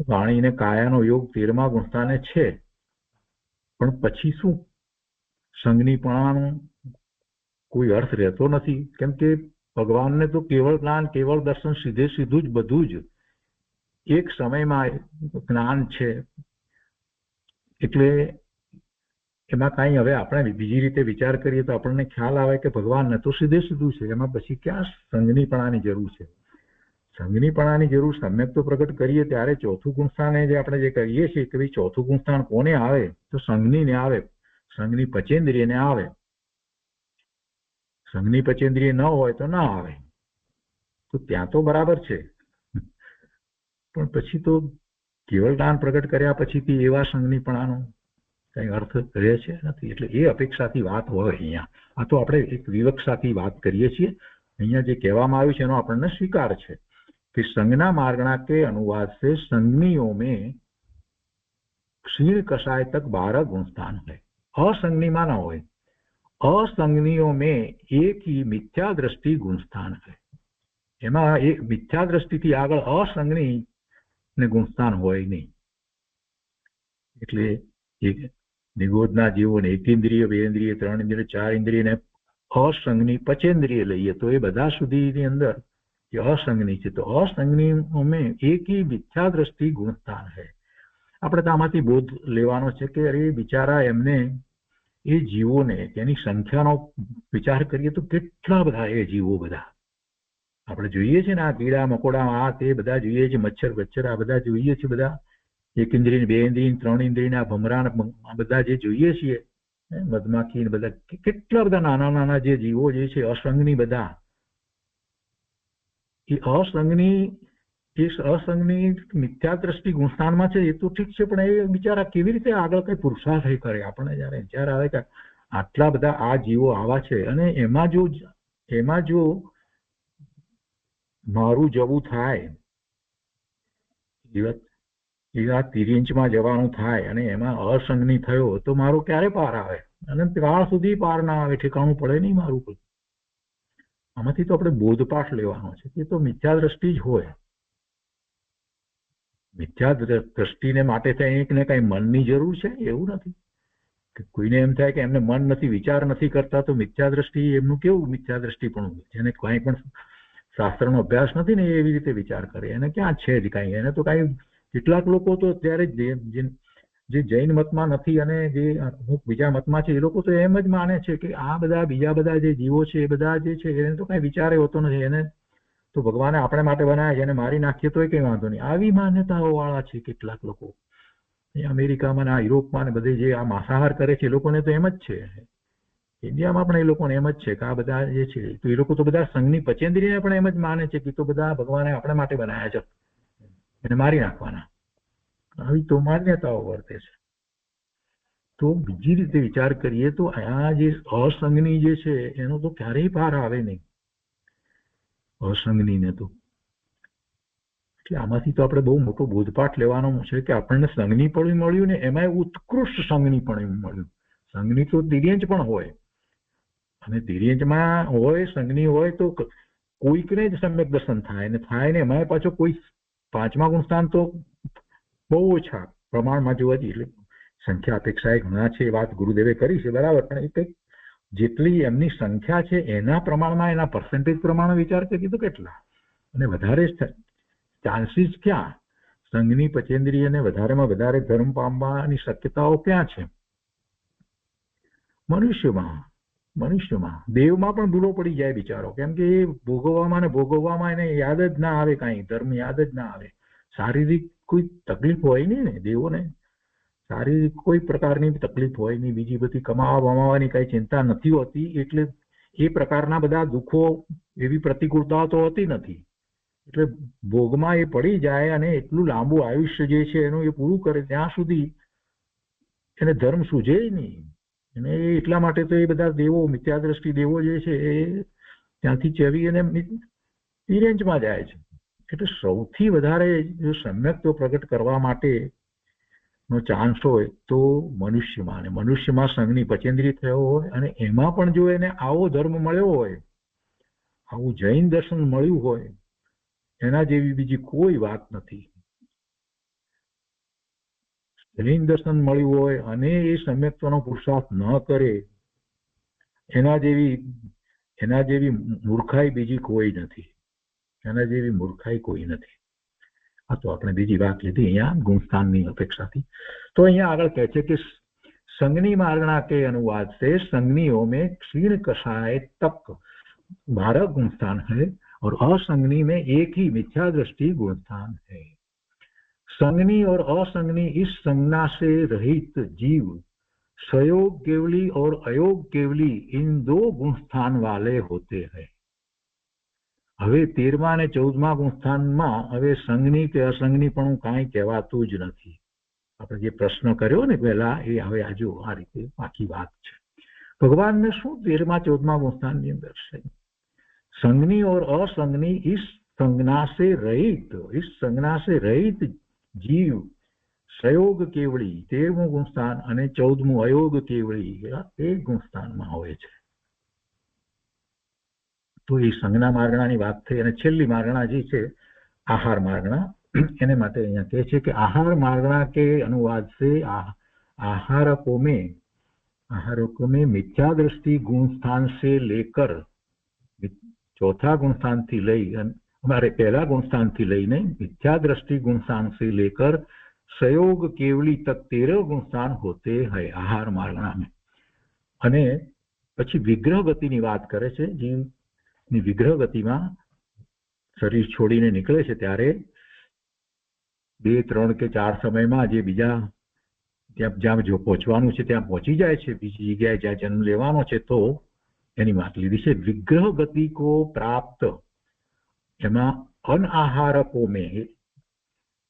B: વાણી અને કાયાનો યોગ 13મા ગુણ સ્થાને છે, પણ પછી શું સંગનીપણાનો કોઈ અર્થ રહેતો નથી. કેમ કે ભગવાનને તો કેવળ જ્ઞાન, કેવળ દર્શન, સીધું જ બધું જ એક સમયમાં જ્ઞાન છે. એટલે એમાં કાંઈ હવે આપણે બીજી રીતે વિચાર કરીએ તો આપણને ખ્યાલ આવે કે ભગવાનને તો સીધું છે. એમાં પછી ક્યાં સંગનીપણાની જરૂર છે? સંગનીપણાની જરૂર સમ્યક તો પ્રગટ કરીએ ત્યારે ચોથું ગુણસ્થાન જે આપણે જે કહીએ છીએ કે ભાઈ ચોથું ગુણસ્થાન કોને આવે તો સંગનીને આવે, સંગની પચેન્દ્રિયને આવે. સંગની પચેન્દ્રિય ન હોય તો ના આવે. તો ત્યાં તો બરાબર છે, પણ પછી તો કેવળ જ્ઞાન પ્રગટ કર્યા પછીથી એવા સંગનીપણાનો કઈ અર્થ રહે છે નથી. એટલે એ અપેક્ષાથી વાત હોય અહીંયા. આ તો આપણે એક વિવક્ષાથી વાત કરીએ છીએ. અહીંયા જે કહેવામાં આવ્યું છે એનો આપણને સ્વીકાર છે कि संज्ञा मार्गणा के अनुवाद से संगनियों में क्षीण कषाय तक 12 गुण स्थान है. असंगनीમાં ના હોય. असंगनियों में एक ही मिथ्या दृष्टि गुण स्थान है. એમાં એક મિથ્યા દ્રષ્ટિથી આગળ અસંગની ને ગુણસ્થાન હોય નહીં. એટલે એક નિગોદના જીવોને એકેન્દ્રિય, 2 ઇન્દ્રિય, 3 ઇન્દ્રિય, 4 ઇન્દ્રિય ને असंगनी पचेन्द्रिय લઈએ તો એ બધા સુધીની અંદર असंगनी છે. તો असंगनी में एक ही मिथ्या दृष्टि गुण स्थान है. આપણે તો આમાંથી બોધ લેવાનો છે કે અરે બિચારા એમને એ જીવોને તેની સંખ્યાનો વિચાર કરીએ તો કેટલા બધા એ જીવો બધા આપણે જોઈએ છે ને. આ કીડા મકોડા આ તે બધા જોઈએ છે, મચ્છર બચ્છર આ બધા જોઈએ છે. બધા 1 ઇન્દ્રિય, 2 ઇન્દ્રિય, 3 ઇન્દ્રિય આ ભમરા આ બધા જે જોઈએ છીએ, મધમાખી બધા કેટલા બધા નાના નાના જે જીવો જે છે અસંગની બધા એ અસંગની મિથ્યા દ્રષ્ટિ ગુણસ્થાનમાં છે. એ તો ઠીક છે, પણ એ બિચારા કેવી રીતે આગળ કઈ પુરુષાર્થ કરે? આપણને જયારે વિચાર આવે કે આટલા બધા આ જીવો આવા છે અને એમાં જો મારું જવું થાય, એવા તિર્યંચમાં જવાનું થાય અને એમાં અસંગની થયો તો મારો ક્યારે પાર આવે? અનંત કાળ સુધી પાર ના આવે, ઠેકાણું પડે નહીં મારું. આમાંથી તો આપણે બોધપાઠ લેવાનો છે. એ તો મિથ્યા દ્રષ્ટિ જ હોય. મિથ્યા દ્રષ્ટિને માટે કંઈક ને કઈ મનની જરૂર છે એવું નથી. કે કોઈને એમ થાય કે એમને મન નથી, વિચાર નથી કરતા તો મિથ્યા દ્રષ્ટિ એમનું કેવું મિથ્યા દ્રષ્ટિ પણ જેને કઈ પણ શાસ્ત્રનો અભ્યાસ નથી ને એવી રીતે વિચાર કરે એને ક્યાં છે જ કઈ. એને તો કઈ કેટલાક લોકો તો અત્યારે જે જૈન મતમાં નથી અને જે અમુક બીજા મતમાં છે એ લોકો તો એમ જ માને છે કે આ બધા બીજા બધા જે જીવો છે એ બધા જે છે એને તો કઈ વિચારે હોતો નથી. એને તો ભગવાને આપણે માટે બનાવ્યા છે, એને મારી નાખીએ તો કઈ વાંધો નહીં. આવી માન્યતાઓ વાળા છે કેટલાક લોકો. અમેરિકામાં ને યુરોપમાં ને બધે જે આ માંસાહાર કરે છે એ લોકોને તો એમ જ છે. ઇન્ડિયામાં પણ એ લોકોને એમ જ છે કે આ બધા જે છે તો એ લોકો તો બધા સંઘની પચેન્દ્રિયને પણ એમ જ માને છે કે તો બધા ભગવાને આપણે માટે બનાવ્યા છે, એને મારી નાખવાના. આવી તો માન્યતાઓ વર્તે છે. તો બીજી રીતે વિચાર કરીએ તો આ જે અસંગની જે છે એનો તો ક્યારેય પાર આવે નહીં. અસંગનીને તો એટલે આમાંથી તો આપણે બહુ મોટો બોધપાઠ લેવાનો છે કે આપણને સંગની પણ મળ્યું ને એમાં ઉત્કૃષ્ટ સંગની પણ મળ્યું. સંગની તો તિર્યંચ પણ હોય અને તિર્યંચમાં હોય સંગની હોય તો કોઈકને જ સમ્યક દર્શન થાય ને થાય ને એમાં પાછો કોઈ પાંચમા ગુણસ્થાન તો બહુ ઓછા પ્રમાણમાં જોવા જઈએ, એટલે સંખ્યા અપેક્ષાએ ઘણા છે એ વાત ગુરુદેવે કરી છે બરાબર, પણ એ કંઈક જેટલી એમની સંખ્યા છે એના પ્રમાણમાં, એના પર્સન્ટેજ પ્રમાણે વિચાર કરીએ તો કેટલા, અને વધારે ચાન્સીસ ક્યાં, સંઘની પચેન્દ્રિય અને વધારેમાં વધારે ધર્મ પામવાની શક્યતાઓ ક્યાં છે? મનુષ્યમાં. દેવમાં પણ ભૂલો પડી જાય બિચારો, કેમ કે એ ભોગવવામાં ને ભોગવવામાં એને યાદ જ ના આવે, કાંઈ ધર્મ યાદ જ ના આવે, શારીરિક કોઈ તકલીફ હોય નહીં ને દેવોને, શારીરિક કોઈ પ્રકારની તકલીફ હોય નહીં, બીજી બધી કમાવા બમાવાની કઈ ચિંતા નથી હોતી, એટલે એ પ્રકારના બધા દુઃખો, એવી પ્રતિકૂળતાઓ તો હોતી નથી, એટલે ભોગમાં એ પડી જાય અને એટલું લાંબુ આયુષ્ય જે છે એનું એ પૂરું કરે ત્યાં સુધી એને ધર્મ સૂઝે નહીં. અને એટલા માટે તો એ બધા દેવો, મિથ્યાદ્રષ્ટિ દેવો જે છે એ ત્યાંથી ચેવી અને રેન્જમાં જાય છે. એટલે સૌથી વધારે જો સમ્યક્ત્વ પ્રગટ કરવા માટે નો ચાન્સ હોય તો મનુષ્યમાં, અને મનુષ્યમાં સંઘની પચેન્દ્રિય થયો હોય અને એમાં પણ જો એને આવો ધર્મ મળ્યો હોય, આવું જૈન દર્શન મળ્યું હોય, એના જેવી બીજી કોઈ વાત નથી. જૈન દર્શન મળ્યું હોય અને એ સમ્યક્ત્વનો પુરુષાર્થ ન કરે, એના જેવી મૂર્ખાઈ બીજી કોઈ નથી, એના જેવી મૂર્ખાઈ કોઈ નથી. આ તો આપણે બીજી વાત લીધી અહીંયા ગુણસ્થાનની અપેક્ષાથી. તો અહીંયા આગળ કહે છે કે संगनी मार्गणा के अनुवाद से संगनियों में क्षीण कषाय तक 12 गुणस्थान है और असंगनी में एक ही मिथ्या दृष्टि गुणस्थान है. संगनी और असंगनी इस संज्ञा से रहित जीव सयोग केवली और अयोग केवली इन 2 गुणस्थान वाले होते हैं. હવે 13મા અને 14મા ગુણસ્થાનમાં હવે સંગની કે અસંગની પણ કાંઈ કહેવાતું જ નથી. આપણે જે પ્રશ્ન કર્યો ને પહેલા એ હવે આજુ આ રીતે બાકી વાત છે. ભગવાનને શું 13મા 14મા ગુણસ્થાનની અંદર છે? संगनी और असंगनी इस संज्ञा से रहित जीव संयोग केवली 13મું ગુણસ્થાન અને 14મું અયોગ કેવળી એ ગુણસ્થાનમાં હોય છે. તો એ સંજ્ઞા માર્ગણાની વાત થઈ. અને છેલ્લી માર્ગણા જે છે આહાર માર્ગણા, એને માટે અહીંયા કહે છે કે आहार मार्गणा के अनुवाद से आहारकों में मिथ्या दृष्टि गुण स्थान से लेकर चौथा गुण स्थान थी लई हमारे पहला गुण स्थान थी लईने मिथ्या दृष्टि गुण स्थान से लेकर संयोग केवली तक 13 गुण स्थान होते हैं आहार मार्गणा में. અને પછી વિગ્રહ ગતિની વાત કરે છે. જીવની વિગ્રહ ગતિમાં શરીર છોડીને નીકળે છે ત્યારે 2, 3 કે 4 સમયમાં જે બીજા જ્યાં જો પહોંચવાનું છે ત્યાં પહોંચી જાય છે, બીજી જગ્યાએ જ્યાં જન્મ લેવાનો છે, તો એની વાત લીધી છે. વિગ્રહ गति को प्राप्त એમાં अनाहारकों में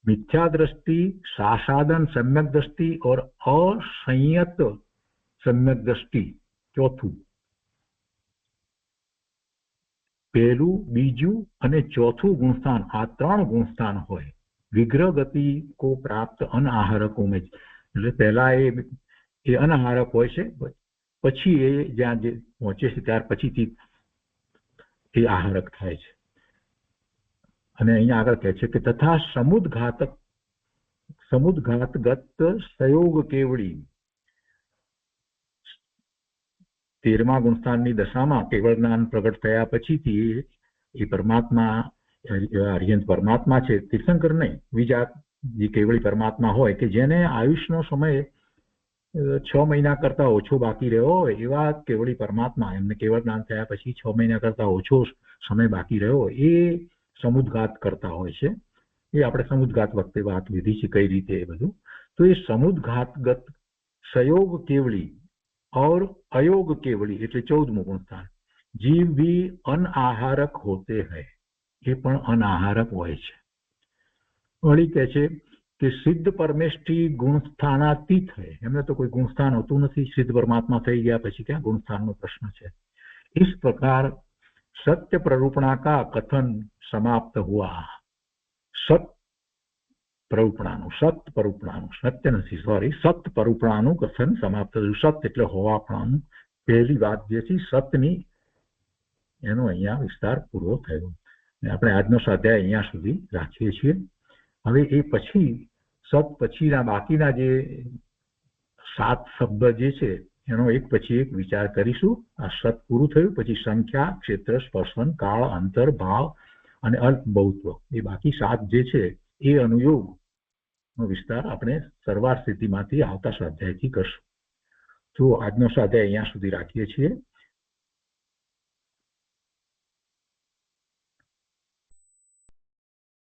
B: मिथ्या दृष्टि, सासादन सम्यक दृष्टि और असंयत सम्यक दृष्टि चौथું, પહેલું, બીજું અને ચોથું ગુણસ્થાન, આ 3 ગુણસ્થાન હોય. વિગ્રહ ગતિ કો પ્રાપ્ત અનાહારકો में, એટલે પહેલા એ અનાહારક હોય છે, પછી એ જ્યાં જે પહોંચે છે ત્યાર પછીથી એ આહારક થાય છે. અને અહીંયા આગળ કહે છે કે તથા સમુદ્ઘાતગત સંયોગ કેવળી 13મા ગુણસ્થાનની દશામાં કેવળ જ્ઞાન પ્રગટ થયા પછીથી એ પરમાત્મા, અર્યંત પરમાત્મા છે, તીર્થંકર નહીં, બીજા જે કેવળી પરમાત્મા હોય કે જેને આયુષનો સમય 6 મહિના કરતા ઓછો બાકી રહ્યો હોય એવા કેવળી પરમાત્મા, એમને કેવળ જ્ઞાન થયા પછી 6 મહિના કરતા ઓછો સમય બાકી રહ્યો હોય એ સમુદ્ઘાત કરતા હોય છે. એ આપણે સમુદ્ઘાત વખતે વાત લીધી છે કઈ રીતે એ બધું. તો એ સમુદ્ઘાતગત संयोग केवली और अयोग केवली એટલે 14મું ગુણસ્થાન जीव भी अनाहारक होते हैं, એ પણ અનાહારક હોય છે. વળી કહે છે कि सिद्ध परमेष्ठी गुणस्थानातीत है, એમને તો કોઈ ગુણસ્થાન હોતું નથી, સિદ્ધ પરમાત્મા થઈ ગયા પછી ક્યાં ગુણસ્થાનનો પ્રશ્ન છે. इस प्रकार सत्य प्ररूपणा का कथन समाप्त हुआ. सत परूपणाનું કથન સમાપ્ત થયું. સત એટલે હોવાપણાનું. પહેલી વાત જે છે સતની એનો અહીંયા વિસ્તાર પૂરો થયો. આપણે આજનો સ્વાધ્યાય અહીંયા સુધી રાખીએ છીએ. હવે એ પછી સત પછીના બાકીના જે 7 શબ્દ જે છે એનો એક પછી એક વિચાર કરીશું. આ સત પૂરું થયું પછી સંખ્યા, ક્ષેત્ર, સ્પર્શન, કાળ, અંતર, ભાવ અને અલ્પ બહુત્વ, એ બાકી 7 જે છે એ અનુયોગ નો વિસ્તાર આપણે સરવાળ સ્થિતિમાંથી આવતા સ્વાધ્યાયથી કરશું. તો આજનો સ્વાધ્યાય અહીંયા સુધી રાખીએ છીએ.